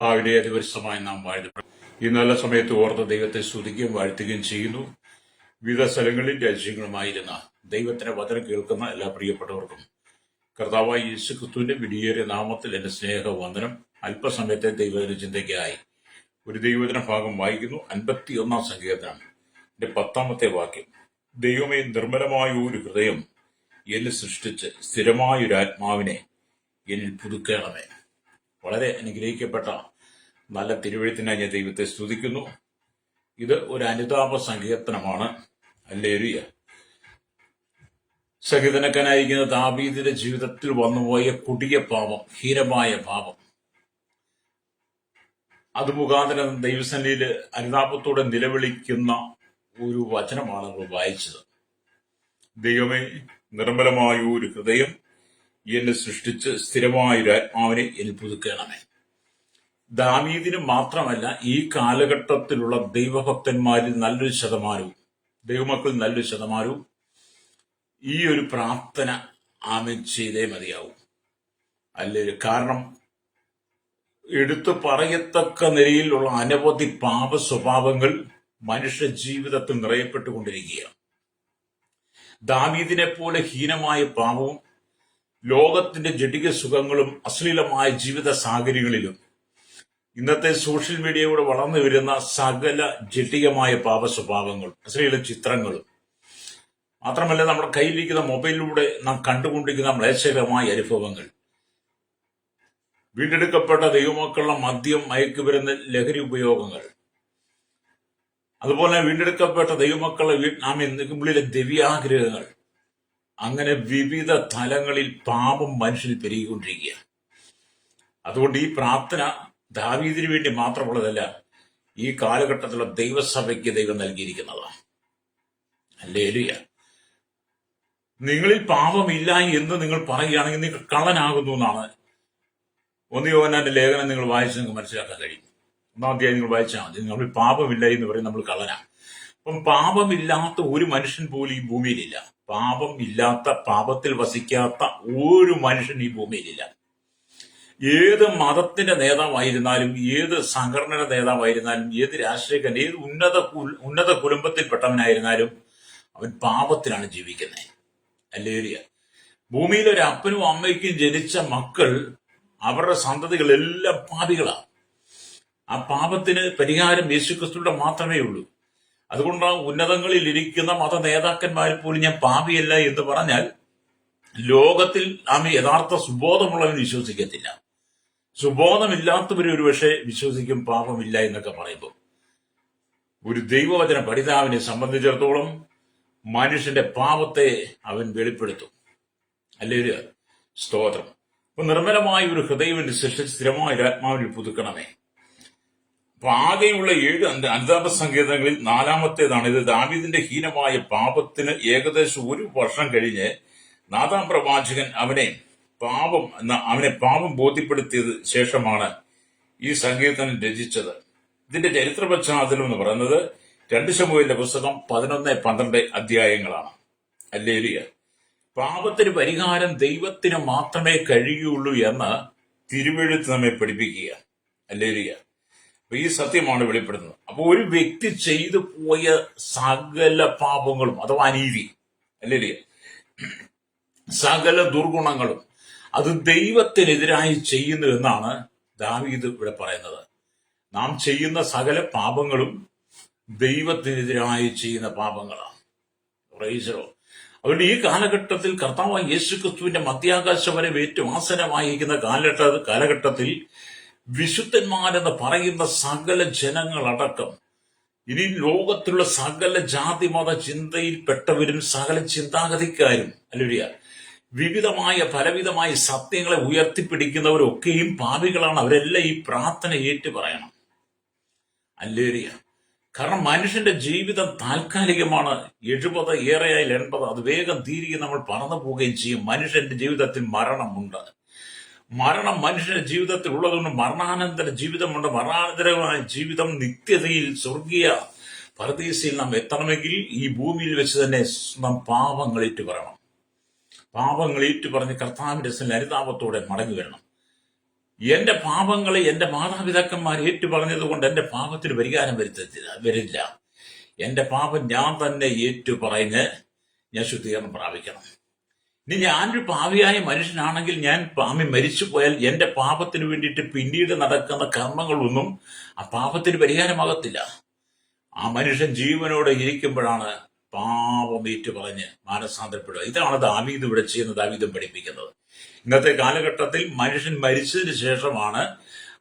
ഭാവിയുടെ അതിപരിശമായി നാം വാഴ്ത്തപ്പെടും. ഈ നല്ല സമയത്ത് ഓർത്ത ദൈവത്തെ സ്തുതിക്കുകയും വാഴ്ത്തുകയും ചെയ്യുന്നു. വിവിധ സ്ഥലങ്ങളിൽ രാജ്യങ്ങളുമായിരുന്ന ദൈവത്തിന്റെ വചനം കേൾക്കുന്ന എല്ലാ പ്രിയപ്പെട്ടവർക്കും കർത്താവായ യേശു ക്രിസ്തുവിന്റെ വിടിയേറിയ നാമത്തിൽ എന്റെ സ്നേഹവന്ദനം. അല്പസമയത്തെ ദൈവത്തിന്റെ ചിന്തയ്ക്കായി ഒരു ദൈവവചന ഭാഗം വായിക്കുന്നു. 51 സങ്കീർത്തനം 10 വാക്യം. ദൈവമേ, നിർമ്മലമായ ഒരു ഹൃദയം എന്നിൽ സൃഷ്ടിച്ച് സ്ഥിരമായൊരു ആത്മാവിനെ എന്നിൽ പുതുക്കണമേ. വളരെ അനുഗ്രഹിക്കപ്പെട്ട നല്ല തിരുവെഴുത്തിനായി ഞാൻ ദൈവത്തെ സ്തുതിക്കുന്നു. ഇത് ഒരു അനുതാപ സങ്കീർത്തനമാണ്. ഹല്ലേലൂയ. സങ്കീർത്തനക്കാനായിരിക്കുന്ന ദാവീദിന്റെ ജീവിതത്തിൽ വന്നുപോയ കൊടിയ പാപം, ഹീനമായ പാപം, അത് മുഖാന്തരം ദൈവസന്നിധിയിൽ അനുതാപത്തോടെ നിലവിളിക്കുന്ന ഒരു വചനമാണ് നമ്മൾ വായിച്ചത്. ദൈവമേ, നിർമ്മലമായ ഒരു ഹൃദയം എന്നെ സൃഷ്ടിച്ച് സ്ഥിരമായൊരു ആത്മാവിനെ എന്നിൽ പുതുക്കണമേ. ദാവീദിന് മാത്രമല്ല, ഈ കാലഘട്ടത്തിലുള്ള ദൈവഭക്തന്മാരിൽ നല്ലൊരു ശതമാനവും, ദൈവമക്കൾ നല്ലൊരു ശതമാനവും ഈ ഒരു പ്രാർത്ഥന ആമേൻ ചെയ്തേ മതിയാവും. അല്ലേ? കാരണം എടുത്തു പറയത്തക്ക നിലയിലുള്ള അനവധി പാപ സ്വഭാവങ്ങൾ മനുഷ്യ ജീവിതത്തിൽ നിറയപ്പെട്ടുകൊണ്ടിരിക്കുകയാണ്. ദാവീദിനെ പോലെ ഹീനമായ പാപവും ലോകത്തിന്റെ ജഡിക സുഖങ്ങളും അശ്ലീലമായ ജീവിത സാഹചര്യങ്ങളിലും ഇന്നത്തെ സോഷ്യൽ മീഡിയയിലൂടെ വളർന്നു വരുന്ന സകല ജഡികമായ പാപ സ്വഭാവങ്ങളും അശ്ലീല ചിത്രങ്ങളും മാത്രമല്ല, നമ്മുടെ കയ്യിലിരിക്കുന്ന മൊബൈലിലൂടെ നാം കണ്ടുകൊണ്ടിരിക്കുന്ന മ്ലേച്ഛകരമായ അനുഭവങ്ങൾ, വീണ്ടെടുക്കപ്പെട്ട ദൈവമക്കളുടെ മദ്യം, മയക്കുമരുന്ന്, ലഹരി ഉപയോഗങ്ങൾ, അതുപോലെ വീണ്ടെടുക്കപ്പെട്ട ദൈവമക്കളുടെ ഉള്ളിലെ ദിവ്യാഗ്രഹങ്ങൾ, അങ്ങനെ വിവിധ തലങ്ങളിൽ പാപം മനുഷ്യന് പെരുകിക്കൊണ്ടിരിക്കുക. അതുകൊണ്ട് ഈ പ്രാർത്ഥന ദാവീദിന് വേണ്ടി മാത്രമുള്ളതല്ല, ഈ കാലഘട്ടത്തിലുള്ള ദൈവസഭയ്ക്ക് ദൈവം നൽകിയിരിക്കുന്നതാണ്. ഹല്ലേലൂയ. നിങ്ങളിൽ പാപമില്ല എന്ന് നിങ്ങൾ പറയുകയാണെങ്കിൽ നിങ്ങൾ കള്ളനാകുന്നു എന്നാണ് 1 യോഹന്നാന്റെ ലേഖനം നിങ്ങൾ വായിച്ച് നിങ്ങൾക്ക് മനസ്സിലാക്കാൻ കഴിയും. 1-ാം അധ്യായം നിങ്ങൾ വായിച്ചാൽ മതി. നിങ്ങളിൽ പാപമില്ല എന്ന് പറയും നമ്മൾ കള്ളനാണ്. അപ്പം പാപമില്ലാത്ത ഒരു മനുഷ്യൻ പോലും ഈ ഭൂമിയിലില്ല. പാപം ഇല്ലാത്ത, പാപത്തിൽ വസിക്കാത്ത ഒരു മനുഷ്യൻ ഈ ഭൂമിയിലില്ല. ഏത് മതത്തിന്റെ നേതാവായിരുന്നാലും, ഏത് സംഘടനയുടെ നേതാവായിരുന്നാലും, ഏത് രാഷ്ട്രീയക്കാരൻ, ഏത് ഉന്നത കുടുംബത്തിൽപ്പെട്ടവനായിരുന്നാലും അവൻ പാപത്തിലാണ് ജീവിക്കുന്നത്. ഹല്ലേലൂയ. ഭൂമിയിൽ ഒരു അപ്പനും അമ്മയ്ക്കും ജനിച്ച മക്കൾ, അവരുടെ സന്തതികളെല്ലാം പാപികളാണ്. ആ പാപത്തിന് പരിഹാരം യേശുക്രിസ്തുവിന്റെ മാത്രമേ ഉള്ളൂ. അതുകൊണ്ട് ഉന്നതങ്ങളിൽ ഇരിക്കുന്ന മത നേതാക്കന്മാർ പോലും ഞാൻ പാപിയല്ല എന്ന് പറഞ്ഞാൽ ലോകത്തിൽ നാം യഥാർത്ഥ സുബോധമുള്ളവൻ വിശ്വസിക്കത്തില്ല. സുബോധമില്ലാത്തവർ ഒരുപക്ഷെ വിശ്വസിക്കും പാപമില്ല എന്നൊക്കെ പറയുമ്പോൾ. ഒരു ദൈവവചന പഠിതാവിനെ സംബന്ധിച്ചിടത്തോളം മനുഷ്യന്റെ പാപത്തെ അവൻ വെളിപ്പെടുത്തും. അല്ലെങ്കിൽ സ്തോത്രം. അപ്പൊ നിർമ്മലമായ ഒരു ഹൃദയം സൃഷ്ടിച്ച് സ്ഥിരമായ ഒരു ആത്മാവിൽ പുതുക്കണമേ. അപ്പൊ ആകെയുള്ള 7 അനുതാപ സങ്കീർത്തനങ്ങളിൽ 4-ാമത്തേതാണ് ഇത്. ദാവീദിന്റെ ഹീനമായ പാപത്തിന് ഏകദേശം 1 വർഷം കഴിഞ്ഞ് നാഥാൻ പ്രവാചകൻ അവനെ പാപം ബോധ്യപ്പെടുത്തിയത് ശേഷമാണ് ഈ സങ്കീർത്തനം രചിച്ചത്. ഇതിന്റെ ചരിത്ര പശ്ചാത്തലം എന്ന് പറയുന്നത് 2 ശമൂവേലിന്റെ പുസ്തകം 11-12 അധ്യായങ്ങളാണ്. ഹല്ലേലൂയ. പാപത്തിന് പരിഹാരം ദൈവത്തിന് മാത്രമേ കഴിയുള്ളൂ എന്ന് തിരുവെഴുത്ത് നമ്മെ പഠിപ്പിക്കുക. ഹല്ലേലൂയ. അപ്പൊ ഈ സത്യമാണ് വെളിപ്പെടുന്നത്. അപ്പൊ ഒരു വ്യക്തി ചെയ്തു പോയ സകല പാപങ്ങളും അഥവാ അനീതി, ഹല്ലേലൂയ, സകല ദുർഗുണങ്ങളും അത് ദൈവത്തിനെതിരായി ചെയ്യുന്നു എന്നാണ് ദാവീദ് ഇവിടെ പറയുന്നത്. നാം ചെയ്യുന്ന സകല പാപങ്ങളും ദൈവത്തിനെതിരായി ചെയ്യുന്ന പാപങ്ങളാണ്. അതുകൊണ്ട് ഈ കാലഘട്ടത്തിൽ കർത്താവായ യേശുക്രിസ്തുവിന്റെ മധ്യാകാശം വരെ ഏറ്റവും ആസനമായിരിക്കുന്ന കാലഘട്ടത്തിൽ വിശുദ്ധന്മാരെന്ന് പറയുന്ന സകല ജനങ്ങളടക്കം, ഇനി ലോകത്തിലുള്ള സകല ജാതി മത ചിന്തയിൽപ്പെട്ടവരും സകല ചിന്താഗതിക്കാരും, അല്ലെ, പലവിധമായ സത്യങ്ങളെ ഉയർത്തിപ്പിടിക്കുന്നവരൊക്കെയും പാപികളാണ്. അവരെല്ലാം ഈ പ്രാർത്ഥന ഏറ്റു പറയണം. ഹല്ലേലൂയ. കാരണം മനുഷ്യന്റെ ജീവിതം താൽക്കാലികമാണ്. 70 ഏറെയായാൽ 80, അത് വേഗം തീരുകയും നമ്മൾ പറന്നു പോവുകയും ചെയ്യും. മനുഷ്യന്റെ ജീവിതത്തിൽ മരണമുണ്ട്. മരണം മനുഷ്യന്റെ ജീവിതത്തിൽ ഉള്ളതുകൊണ്ട് മരണാനന്തര ജീവിതമുണ്ട്. മരണാനന്തരമായ ജീവിതം നിത്യതയിൽ സ്വർഗീയ പരദീസയിൽ നാം എത്തണമെങ്കിൽ ഈ ഭൂമിയിൽ വെച്ച് തന്നെ നാം പാപങ്ങളേറ്റു പറയണം. പാപങ്ങളേറ്റു പറഞ്ഞ് കർത്താവിന്റെ അനുതാപത്തോടെ മടങ്ങി വരണം. എന്റെ പാപങ്ങളെ എന്റെ മാതാപിതാക്കന്മാർ ഏറ്റുപറഞ്ഞത് കൊണ്ട് എന്റെ പാപത്തിന് പരിഹാരം വരില്ല. എന്റെ പാപം ഞാൻ തന്നെ ഏറ്റുപറഞ്ഞ് ഞാൻ ശുദ്ധീകരണം പ്രാപിക്കണം. ഇനി ഞാനൊരു പാപിയായ മനുഷ്യനാണെങ്കിൽ ഞാൻ മരിച്ചു പോയാൽ എന്റെ പാപത്തിന് വേണ്ടിയിട്ട് പിന്നീട് നടക്കുന്ന കർമ്മങ്ങളൊന്നും ആ പാപത്തിന് പരിഹാരമാകത്തില്ല. ആ മനുഷ്യൻ ജീവനോടെ ഇരിക്കുമ്പോഴാണ് പാപം ഏറ്റുപറഞ്ഞ് മാനസാന്തരപ്പെടുക. ഇതാണ് ദാവീദ് ഇവിടെ ചെയ്യുന്ന, ദാവീദും പഠിപ്പിക്കുന്നത്. ഇന്നത്തെ കാലഘട്ടത്തിൽ മനുഷ്യൻ മരിച്ചതിന് ശേഷമാണ്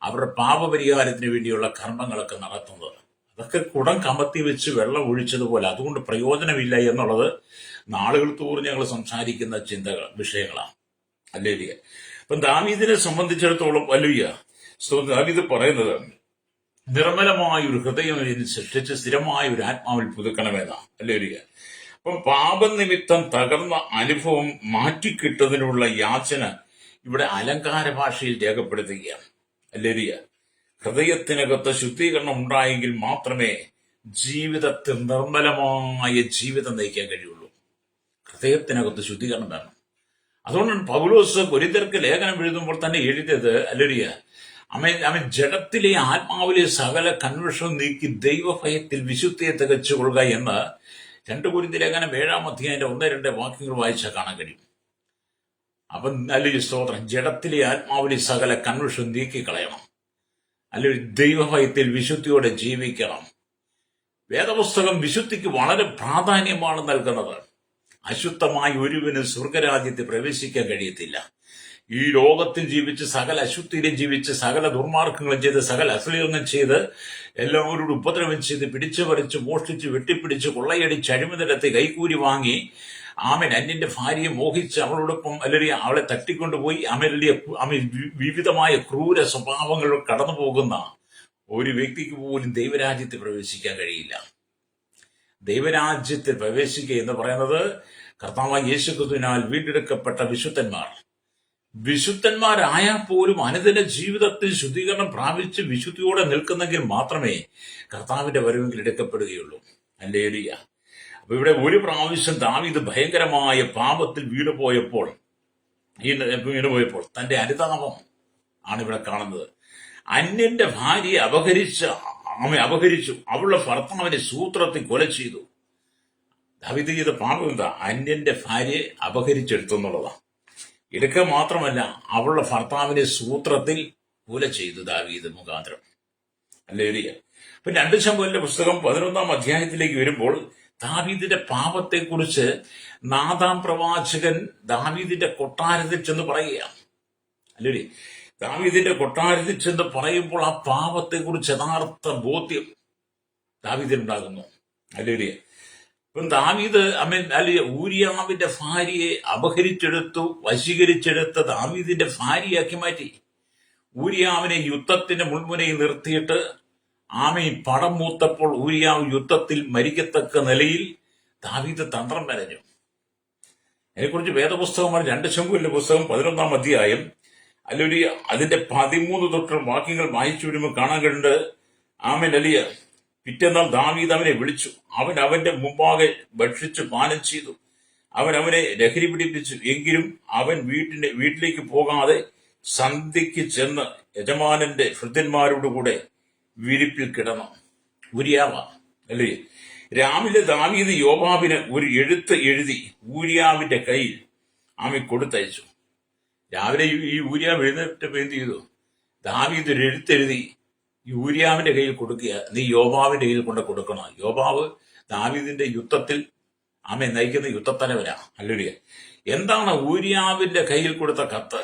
അവരുടെ പാപപരിഹാരത്തിന് വേണ്ടിയുള്ള കർമ്മങ്ങളൊക്കെ നടത്തുന്നത്. അതൊക്കെ കുടം കമത്തി വെച്ച് വെള്ളം ഒഴിച്ചതുപോലെ. അതുകൊണ്ട് പ്രയോജനമില്ല എന്നുള്ളത് നാളുകൾ തോറും ഞങ്ങൾ സംസാരിക്കുന്ന വിഷയങ്ങളാണ്. അല്ലേലിയ. അപ്പം ദാവീദിനെ സംബന്ധിച്ചിടത്തോളം ദാവീദ് പറയുന്നത് നിർമ്മലമായ ഒരു ഹൃദയം സൃഷ്ടിച്ച് സ്ഥിരമായ ഒരു ആത്മാവിൽ പുതുക്കണമെന്നാണ്. അല്ലേലിയ. അപ്പം പാപനിമിത്തം തകർന്ന അനുഭവം മാറ്റിക്കിട്ടതിനുള്ള യാചന ഇവിടെ അലങ്കാര ഭാഷയിൽ രേഖപ്പെടുത്തുകയാണ്. അല്ലേലിയ. ഹൃദയത്തിനകത്ത് ശുദ്ധീകരണം ഉണ്ടായെങ്കിൽ മാത്രമേ ജീവിതത്തിൽ നിർമ്മലമായ ജീവിതം നയിക്കാൻ കഴിയുള്ളൂ. ഹൃദയത്തിനകത്ത് ശുദ്ധീകരണം വേണം. അതുകൊണ്ടാണ് പൗലോസ് കൊരിന്ത്യർക്ക് ലേഖനം എഴുതുമ്പോൾ തന്നെ എഴുതിയത്, അല്ലേലിയ, അവൻ ജഡത്തിലെ ആത്മാവിലെ സകല കൺവെർഷൻ നീക്കി ദൈവഭയത്തിൽ വിശുദ്ധിയെ തികച്ചുകൊള്ളുക എന്ന് 2 കൊരിന്ത്യർ ലേഖനം 7-ാം അധ്യായത്തിന്റെ 1-2 വാക്യങ്ങൾ വായിച്ചാൽ കാണാൻ കഴിയും. അപ്പം അല്ലെങ്കിൽ സ്തോത്രം, ജഡത്തിലെ ആത്മാവിലെ സകല കൺവെർഷൻ നീക്കിക്കളയണം. അല്ലെങ്കിൽ ദൈവഭയത്തിൽ വിശുദ്ധിയോടെ ജീവിക്കണം. വേദപുസ്തകം വിശുദ്ധിക്ക് വളരെ പ്രാധാന്യമാണ് നൽകുന്നത്. അശുദ്ധമായ ഒരുവന് സ്വർഗരാജ്യത്തിൽ പ്രവേശിക്കാൻ കഴിയത്തില്ല. ഈ ലോകത്തിൽ ജീവിച്ച് സകല അശുദ്ധിയിലും ജീവിച്ച് സകല ദുർമാർഗങ്ങളും ചെയ്ത് സകല അശ്ലീലങ്ങളും ചെയ്ത് എല്ലാവരോടും ഉപദ്രവം ചെയ്ത് പിടിച്ചു പറിച്ച് മോഷ്ടിച്ച് വെട്ടിപ്പിടിച്ച് കൊള്ളയടിച്ച് അഴിമതിരത്തെ കൈക്കൂലി വാങ്ങി അന്യന്റെ ഭാര്യയെ മോഹിച്ച് അവളോടൊപ്പം അല്ലെങ്കിൽ അവളെ തട്ടിക്കൊണ്ടുപോയി വിവിധമായ ക്രൂര സ്വഭാവങ്ങൾ കടന്നു പോകുന്ന ഒരു വ്യക്തിക്ക് പോലും ദൈവരാജ്യത്തിൽ പ്രവേശിക്കാൻ കഴിയില്ല. ദൈവരാജ്യത്തിൽ പ്രവേശിക്കുക എന്ന് പറയുന്നത് കർത്താവായ യേശുക്രിസ്തുവിനാൽ വീണ്ടെടുക്കപ്പെട്ട വിശുദ്ധന്മാരായാൽ പോലും അനുദിന ജീവിതത്തിൽ ശുദ്ധീകരണം പ്രാപിച്ച് വിശുദ്ധിയോടെ നിൽക്കുന്നെങ്കിൽ മാത്രമേ കർത്താവിന്റെ വരവെങ്കിൽ എടുക്കപ്പെടുകയുള്ളൂ. ഹല്ലേലൂയ. അപ്പൊ ഇവിടെ ഒരു പ്രാവശ്യം ദാവീദ് ഭയങ്കരമായ പാപത്തിൽ വീണുപോയപ്പോൾ തന്റെ അനുതാപം ആണ് ഇവിടെ കാണുന്നത്. അന്യന്റെ ഭാര്യയെ അപഹരിച്ചു, അവളുടെ ഭർത്താവിനെ സൂത്രത്തിൽ കൊല ചെയ്തു. ദാവീദ് ചെയ്ത പാപം എന്താ? അന്യന്റെ ഭാര്യയെ അപഹരിച്ചെടുത്തു എന്നുള്ളതാണ്. എടുക്കുക മാത്രമല്ല, അവളുടെ ഭർത്താവിനെ സൂത്രത്തിൽ കൊല ചെയ്തു ദാവീദ് മുഖാന്തരം. ഹല്ലേലൂയ. അപ്പൊ 2 ശമൂവേലിന്റെ പുസ്തകം 11-ാം അധ്യായത്തിലേക്ക് വരുമ്പോൾ ദാവീദിന്റെ പാപത്തെക്കുറിച്ച് നാഥാം പ്രവാചകൻ ദാവീദിന്റെ കൊട്ടാരത്തിൽ ചെന്ന് പറയുകയാണ്. അല്ലേ? ദാവീദിന്റെ കൊട്ടാരത്തിൽ ചെന്ന് പറയുമ്പോൾ ആ പാപത്തെക്കുറിച്ച് യഥാർത്ഥ ബോധ്യം ദാവീദിനുണ്ടാകുന്നു. അല്ലേ? ഇപ്പം ദാവീദ് ഊരിയാവിന്റെ ഭാര്യയെ അപഹരിച്ചെടുത്തു, വശീകരിച്ചെടുത്ത് ദാവീദിന്റെ ഭാര്യയാക്കി മാറ്റി. ഊരിയാവിനെ യുദ്ധത്തിന്റെ മുൾമുനയിൽ നിർത്തിയിട്ട് പടം മൂത്തപ്പോൾ ഊരിയാവ് യുദ്ധത്തിൽ മരിക്കത്തക്ക നിലയിൽ ദാവീദ് തന്ത്രം മെനഞ്ഞു. അതിനെക്കുറിച്ച് വേദപുസ്തകമാണ് 2 ശമൂവേലിന്റെ പുസ്തകം 11-ാം അധ്യായം അല്ലെങ്കിൽ അതിന്റെ 13 തൊട്ട് വാക്യങ്ങൾ വായിച്ചു വരുമ്പോൾ കാണാൻ കഴിയുന്നുണ്ട്. പിറ്റേന്നാൾ ദാവീദ് അവനെ വിളിച്ചു. അവന്റെ മുമ്പാകെ ഭക്ഷിച്ചു പാനം ചെയ്തു. അവനെ ലഹരി പിടിപ്പിച്ചു. എങ്കിലും അവൻ വീട്ടിലേക്ക് പോകാതെ സന്ധ്യയ്ക്ക് ചെന്ന് യജമാനന്റെ ഭൃത്യന്മാരോടുകൂടെ വിരിപ്പിൽ കിടന്നു. ഊരിയാവ അല്ലേ? രാവിലെ ദാവീദ് യോവാബിന് ഒരു എഴുത്ത് എഴുതി ഊരിയാവിന്റെ കയ്യിൽ കൊടുത്തയച്ചു. രാവിലെ ഈ ഊരിയാവ് എഴുന്നേറ്റപ്പോൾ എന്ത് ചെയ്തു? ദാവീദ് ഒരു എഴുത്തെഴുതി ഊരിയാവിന്റെ കയ്യിൽ കൊടുക്കുക, നീ യോവാബിന്റെ കയ്യിൽ കൊണ്ട് കൊടുക്കണം. യോവാബ് ദാവീദിന്റെ യുദ്ധത്തിൽ നയിക്കുന്ന യുദ്ധത്തലവനാ. അല്ലേ? എന്താണ് ഊരിയാവിന്റെ കയ്യിൽ കൊടുത്ത കത്ത്?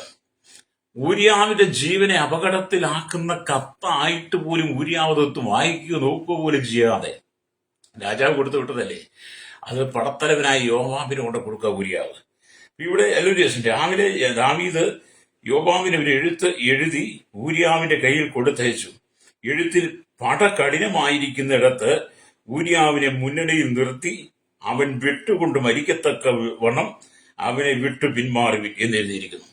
ഊരിയാവിന്റെ ജീവനെ അപകടത്തിലാക്കുന്ന കത്തായിട്ട് പോലും ഊരിയാവ് വായിക്കുകയോ നോക്കുക പോലും ചെയ്യാതെ രാജാവ് കൊടുത്തു വിട്ടതല്ലേ. അത് പടത്തലവനായി യോവാബിന് കൊണ്ട് കൊടുക്കുക ഊരിയാവ്. ഇവിടെ രാവിലെ ദാവീദ് യോവാബിന് ഒരു എഴുത്ത് എഴുതി ഊരിയാവിന്റെ കയ്യിൽ കൊടുത്തയച്ചു. എഴുത്തിൽ പടകഠിനമായിരിക്കുന്നിടത്ത് ഊരിയാവിനെ മുന്നണിയിൽ നിർത്തി അവൻ വിട്ടുകൊണ്ട് മരിക്കത്തക്ക വണ്ണം അവനെ വിട്ടു പിന്മാറി എന്നെഴുതിയിരിക്കുന്നു.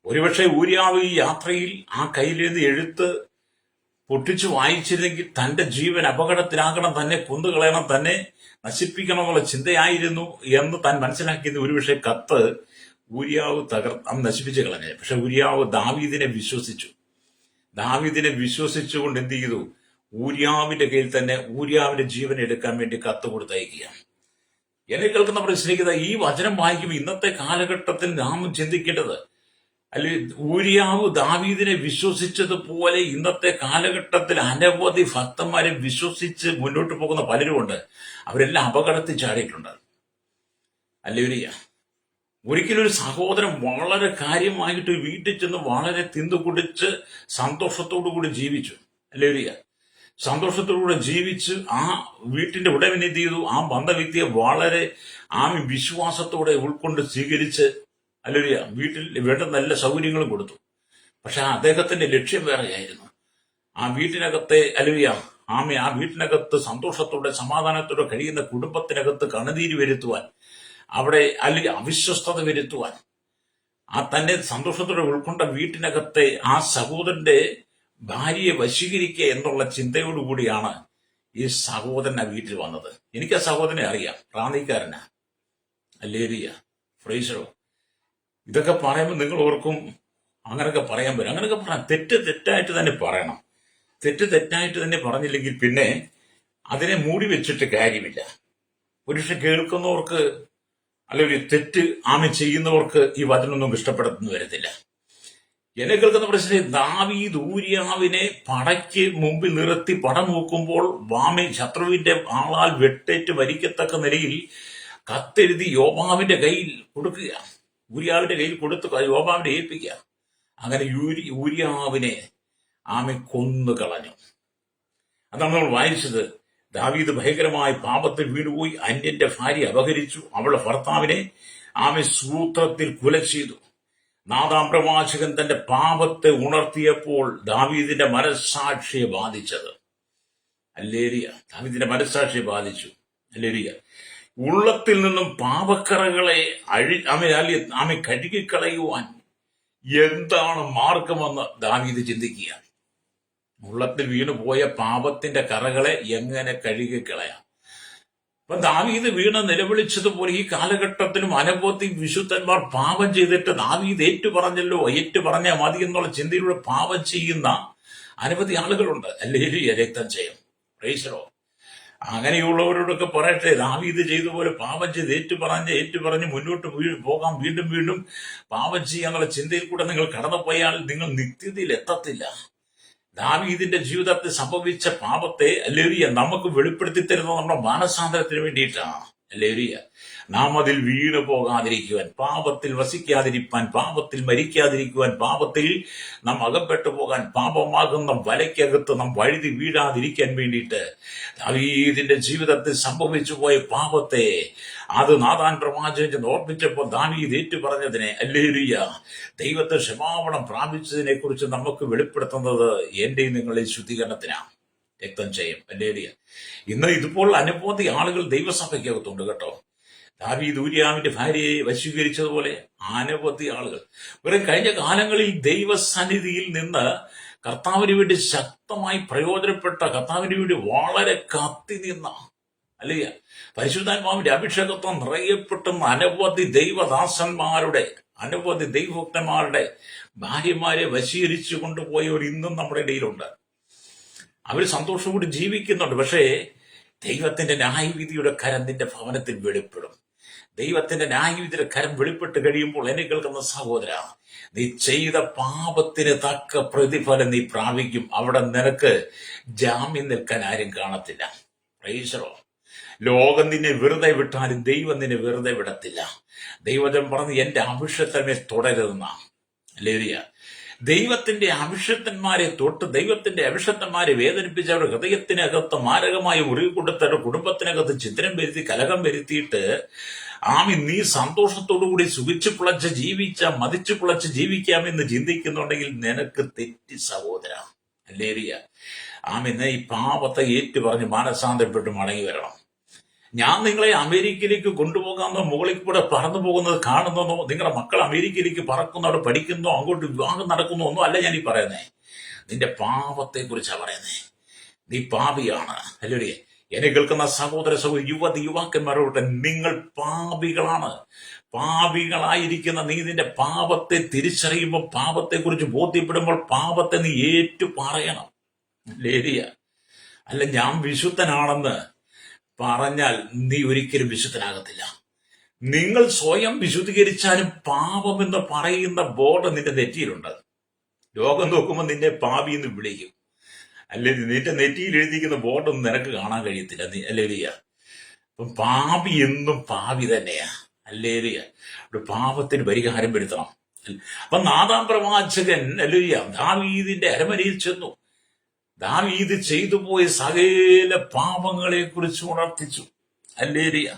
ഒരുപക്ഷെ ഊരിയാവ് ഈ യാത്രയിൽ ആ കയ്യിലിരുന്ന് എഴുത്ത് പൊട്ടിച്ചു വായിച്ചിരുന്നെങ്കിൽ തന്റെ ജീവൻ അപകടത്തിലാകണം, തന്നെ കൊന്നുകളയണം, തന്നെ നശിപ്പിക്കണം എന്നുള്ള ചിന്തയായിരുന്നു എന്ന് താൻ മനസ്സിലാക്കിയത്. ഒരുപക്ഷെ കത്ത് ഊരിയാവ് നശിപ്പിച്ചു കളഞ്ഞേ. പക്ഷെ ഊരിയാവ് ദാവീദിനെ വിശ്വസിച്ചു. ദാവീദിനെ വിശ്വസിച്ചുകൊണ്ട് എന്ത് ചെയ്തു? ഊര്യാവിന്റെ കയ്യിൽ തന്നെ ഊര്യാവിന്റെ ജീവൻ എടുക്കാൻ വേണ്ടി കത്ത് കൊടുത്തയക്കുകയാണ്. എന്നെ കേൾക്കുന്നവരെ സ്നേഹിത, ഈ വചനം വായിക്കുമ്പോൾ ഇന്നത്തെ കാലഘട്ടത്തിൽ നാം ചിന്തിക്കേണ്ടത്, അല്ലെ, ഊര്യാവ് ദാവീദിനെ വിശ്വസിച്ചതുപോലെ ഇന്നത്തെ കാലഘട്ടത്തിൽ അനവധി ഭക്തന്മാരെ വിശ്വസിച്ച് മുന്നോട്ട് പോകുന്ന പലരുമുണ്ട്. അവരെല്ലാം അപകടത്തിൽ ചാടിയിട്ടുണ്ട്. അല്ലേലൂയ. ഒരിക്കലും ഒരു സഹോദരൻ വളരെ കാര്യമായിട്ട് വീട്ടിൽ ചെന്ന് വളരെ തിന്നു കുടിച്ച് സന്തോഷത്തോടു കൂടി ജീവിച്ചു. അല്ലേലൂയ. സന്തോഷത്തോടുകൂടെ ജീവിച്ച് ആ വീട്ടിന്റെ ഉടമനെ എന്ത് ചെയ്തു? ആ വന്ന വ്യക്തിയെ വളരെ വിശ്വാസത്തോടെ ഉൾക്കൊണ്ട് സ്വീകരിച്ച്, അല്ലേലൂയ, വീട്ടിൽ വേണ്ട നല്ല സൗകര്യങ്ങളും കൊടുത്തു. പക്ഷെ അദ്ദേഹത്തിന്റെ ലക്ഷ്യം വേറെയായിരുന്നു. ആ വീട്ടിനകത്തെ, അല്ലേലൂയ, ആ വീട്ടിനകത്ത് സന്തോഷത്തോടെ സമാധാനത്തോടെ കഴിയുന്ന കുടുംബത്തിനകത്ത് കണുനീര് വരുത്തുവാൻ, അവിടെ അല്ലെങ്കിൽ അവിശ്വസ്തത വരുത്തുവാൻ, ആ തന്നെ സന്തോഷത്തോടെ ഉൾക്കൊണ്ട വീട്ടിനകത്തെ ആ സഹോദരന്റെ ഭാര്യയെ വശീകരിക്കുക എന്നുള്ള ചിന്തയോടുകൂടിയാണ് ഈ സഹോദരൻ ആ വീട്ടിൽ വന്നത്. എനിക്ക് ആ സഹോദരനെ അറിയാം, റാന്നിക്കാരനാ. അല്ലേലൂയ, ഫ്രൈസറോ. ഇതൊക്കെ പറയുമ്പോൾ നിങ്ങൾ ഓർക്കും അങ്ങനെയൊക്കെ പറയാൻ പറ്റും. അങ്ങനെയൊക്കെ പറയാം. തെറ്റായിട്ട് തന്നെ പറയണം. തെറ്റായിട്ട് തന്നെ പറഞ്ഞില്ലെങ്കിൽ പിന്നെ അതിനെ മൂടി വെച്ചിട്ട് കാര്യമില്ല. ഒരുപക്ഷെ കേൾക്കുന്നവർക്ക്, അല്ലെങ്കിൽ തെറ്റ് ചെയ്യുന്നവർക്ക് ഈ വചനമൊന്നും ഇഷ്ടപ്പെടുന്നു വരത്തില്ല. എന്നെ കേൾക്കുന്ന പ്രശ്നം, ദാവീദ് ഊര്യാവിനെ പടയ്ക്ക് മുമ്പിൽ നിർത്തി പടം നോക്കുമ്പോൾ ശത്രുവിന്റെ ആളാൽ വെട്ടേറ്റ് മരിക്കത്തക്ക നിലയിൽ കത്തെഴുതി യോബാവിന്റെ കയ്യിൽ കൊടുക്കുക. ഊര്യാവിന്റെ കയ്യിൽ കൊടുത്ത് യോബാവിനെ ഏൽപ്പിക്കുക. അങ്ങനെ ഊര്യാവിനെ കൊന്നു കളഞ്ഞു. അതാണ് നമ്മൾ വായിച്ചത്. ദാവീദ് ഭയങ്കരമായ പാപത്തിൽ വീണുപോയി. അന്യന്റെ ഭാര്യ അപഹരിച്ചു. അവളുടെ ഭർത്താവിനെ സൂത്രത്തിൽ കുല ചെയ്തു. നാഥാം പ്രവാചകൻ തന്റെ പാപത്തെ ഉണർത്തിയപ്പോൾ ദാവീദിന്റെ മനസ്സാക്ഷിയെ ബാധിച്ചത്. അല്ലേരിയ. ദാവീദിന്റെ മനസ്സാക്ഷിയെ ബാധിച്ചു. അല്ലേരിയ. ഉള്ളത്തിൽ നിന്നും പാപക്കറകളെ കഴുകിക്കളയുവാൻ എന്താണ് മാർഗമെന്ന് ദാവീദ് ചിന്തിക്കുക. ഉള്ളത്തിൽ വീണുപോയ പാപത്തിന്റെ കറകളെ എങ്ങനെ കഴുകിക്കളയാം? അപ്പൊ ദാവീദ് വീണ് നിലവിളിച്ചതുപോലെ ഈ കാലഘട്ടത്തിലും അനവധി വിശുദ്ധന്മാർ പാപം ചെയ്തിട്ട് ദാവീദ് ഏറ്റുപറഞ്ഞാൽ മതി എന്നുള്ള ചിന്തയിലൂടെ പാപം ചെയ്യുന്ന അനവധി ആളുകളുണ്ട്. അല്ലേലൂയ, രക്തം ചെയ്യും. പ്രൈസലോ. അങ്ങനെയുള്ളവരോടൊക്കെ പറയട്ടെ, ദാവീദ് ചെയ്ത പോലെ പാപം ചെയ്ത് ഏറ്റുപറഞ്ഞ് മുന്നോട്ട് പോകാം. വീണ്ടും പാപം ചെയ്യാന്നുള്ള ചിന്തയിൽ കൂടെ നിങ്ങൾ കടന്നുപോയാൽ നിങ്ങൾ നിത്യതയിൽ എത്തത്തില്ല. ദാവീദിന്റെ ജീവിതത്തിൽ സംഭവിച്ച പാപത്തെ, അല്ലേലൂയ, നമുക്ക് വെളിപ്പെടുത്തി തരുന്നത് നമ്മുടെ മാനസാന്തരത്തിന് വേണ്ടിയിട്ടാണ്. അല്ലേലൂയ. നാം അതിൽ വീണു പോകാതിരിക്കുവാൻ, പാപത്തിൽ വസിക്കാതിരിക്കാൻ, പാപത്തിൽ മരിക്കാതിരിക്കുവാൻ, പാപത്തിൽ നാം അകപ്പെട്ടു പോകാൻ, പാപമാകുന്ന വലയ്ക്കകത്ത് നാം വഴുതി വീഴാതിരിക്കാൻ വേണ്ടിയിട്ട് ദാവീദിന്റെ ജീവിതത്തിൽ സംഭവിച്ചു പോയ പാപത്തെ അത് നാഥാൻ പ്രവാചകൻ ഓർമ്മിച്ചപ്പോൾ ദാവീദ് ഏറ്റുപറഞ്ഞതിനെ, അല്ലേലൂയ, ദൈവത്തെ ക്ഷമാപണം പ്രാപിച്ചതിനെ കുറിച്ച് നമുക്ക് വെളിപ്പെടുത്തുന്നത് എന്റെയും നിങ്ങളെ ശുദ്ധീകരണത്തിനാണ്. രക്തം ചെയ്യും. അല്ലേലൂയ. ഇന്ന് ഇതുപോലെ അനവധി ആളുകൾ ദൈവസഭയ്ക്കകത്തുണ്ട് കേട്ടോ. ദാവീദ് ഊര്യാവിന്റെ ഭാര്യയെ വശീകരിച്ചതുപോലെ അനവധി ആളുകൾ വെറും കഴിഞ്ഞ കാലങ്ങളിൽ ദൈവസന്നിധിയിൽ നിന്ന് കർത്താവിന് വേണ്ടി ശക്തമായി പ്രയോജനപ്പെട്ട, കർത്താവിന് വേണ്ടി വളരെ കത്തി നിന്ന, അല്ലെ, പരിശുദ്ധാത്മാവിന്റെ അഭിഷേകത്വം നിറയപ്പെട്ടുന്ന അനവധി ദൈവദാസന്മാരുടെ, അനവധി ദൈവഭക്തന്മാരുടെ ഭാര്യമാരെ വശീകരിച്ചു കൊണ്ടുപോയവർ ഇന്നും നമ്മുടെ ഇടയിലുണ്ട്. അവർ സന്തോഷത്തോടെ ജീവിക്കുന്നുണ്ട്. പക്ഷേ ദൈവത്തിന്റെ ന്യായവിധിയുടെ കരം നിന്റെ ഭവനത്തിൽ വെളിപ്പെടും. ദൈവത്തിന്റെ ന്യായവിധിയുടെ കരം വെളിപ്പെട്ട് കഴിയുമ്പോൾ എന്നെ കേൾക്കുന്ന സഹോദര, നീ ചെയ്ത പാപത്തിന് തക്ക പ്രതിഫലം നീ പ്രാപിക്കും. അവിടെ നിനക്ക് ജാമ്യം നിൽക്കാൻ ആരും കാണത്തില്ല. പ്രൈസറോ. ലോകം നിന്നെ വെറുതെ വിട്ടാലും ദൈവം നിന്നെ വെറുതെ വിടത്തില്ല. ദൈവജൻ പറഞ്ഞ് എന്റെ അഭിഷേകത്തെ തുടരുന്ന, ലേവിയ, ദൈവത്തിന്റെ അഭിഷക്തന്മാരെ തൊട്ട് ദൈവത്തിന്റെ അഭിഷക്തന്മാരെ വേദനിപ്പിച്ച് അവരുടെ ഹൃദയത്തിനകത്ത് മാരകമായ മുറിവ് കൊടുത്ത് അവരുടെ കുടുംബത്തിനകത്ത് ചിത്രം വരുത്തി കലകം വരുത്തിയിട്ട് നീ സന്തോഷത്തോടുകൂടി സുഖിച്ചു മതിച്ചു പുളച്ച് ജീവിക്കാമെന്ന് ചിന്തിക്കുന്നുണ്ടെങ്കിൽ നിനക്ക് തെറ്റി സഹോദര. അല്ലേരിയ. ഇന്ന് ഈ പാപത്തെ ഏറ്റുപറഞ്ഞ് മാനസാന്തരപ്പെട്ട് മടങ്ങി വരണം. ഞാൻ നിങ്ങളെ അമേരിക്കയിലേക്ക് കൊണ്ടുപോകാമെന്നോ മുകളിൽ കൂടെ പറന്നു പോകുന്നത് കാണുന്നതോ, നിങ്ങളുടെ മക്കൾ അമേരിക്കയിലേക്ക് പറക്കുന്നോ അവിടെ പഠിക്കുന്നോ അങ്ങോട്ട് വിവാഹം നടക്കുന്നോ ഒന്നും അല്ല ഞാൻ ഈ പറയുന്നേ. നിന്റെ പാപത്തെ കുറിച്ചാണ് പറയുന്നേ. നീ പാപിയാണ്. അല്ലേ? എന്നെ കേൾക്കുന്ന സഹോദര യുവതി യുവാക്കന്മാരോട്, നിങ്ങൾ പാപികളാണ്. പാപികളായിരിക്കുന്ന നീ നിന്റെ പാപത്തെ തിരിച്ചറിയുമ്പോൾ, പാപത്തെക്കുറിച്ച് ബോധ്യപ്പെടുമ്പോൾ പാപത്തെ നീ ഏറ്റു പറയണം. ലേരിയ അല്ല, ഞാൻ വിശുദ്ധനാണെന്ന് പറഞ്ഞാൽ നീ ഒരിക്കലും വിശുദ്ധനാകത്തില്ല. നിങ്ങൾ സ്വയം വിശുദ്ധീകരിച്ചാലും പാപമെന്ന് പറയുന്ന ബോർഡ് നിന്റെ നെറ്റിയിലുണ്ട്. ലോകം നോക്കുമ്പോൾ നിന്നെ പാപി എന്ന് വിളിക്കും. അല്ലേ, നിന്റെ നെറ്റിയിൽ എഴുതിയിരിക്കുന്ന ബോർഡൊന്നും നിനക്ക് കാണാൻ കഴിയത്തില്ല. അല്ലേലിയ. അപ്പം പാപി എന്നും പാപി തന്നെയാ. അല്ലേലിയ. അവിടെ പാപത്തിന് പരിഹാരം വരുത്തണം. അപ്പൊ നാഥാം പ്രവാചകൻ അല്ലേലിയ ദാവീദിന്റെ അരമനയിൽ ചെന്നു. ദാവീദ് ചെയ്തു പോയ സകല പാപങ്ങളെ കുറിച്ച് ഉണർത്തിച്ചു. അല്ലേലിയ.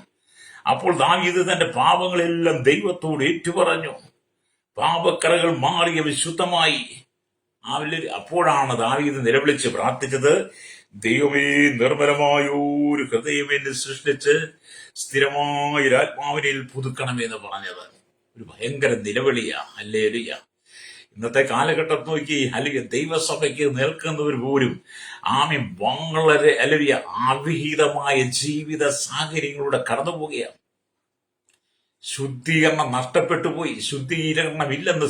അപ്പോൾ ദാവീദ് തന്റെ പാപങ്ങളെല്ലാം ദൈവത്തോട് ഏറ്റുപറഞ്ഞു. പാപക്കറകൾ മാറിയ വിശുദ്ധമായി. അപ്പോഴാണ് ദാവീദ് നിലവിളിച്ച് പ്രാർത്ഥിച്ചത്, ദൈവമേ, നിർമ്മലമായൊരു ഹൃദയം എന്നെ സൃഷ്ടിച്ച് സ്ഥിരമായ ആത്മാവിനിൽ പുതുക്കണമെന്ന് പറഞ്ഞത്. ഒരു ഭയങ്കര നിലവിളിയാ. അല്ലേലിയ. ഇന്നത്തെ കാലഘട്ടം നോക്കി, അല്ലെങ്കിൽ ദൈവസഭയ്ക്ക് നിൽക്കുന്നവർ പോലും വളരെ അല്ലേലിയ അവിഹിതമായ ജീവിത സാഹചര്യങ്ങളിലൂടെ കടന്നു പോവുകയാണ്. ശുദ്ധീകരണം നഷ്ടപ്പെട്ടു പോയി. ശുദ്ധീകരണമില്ലെന്ന്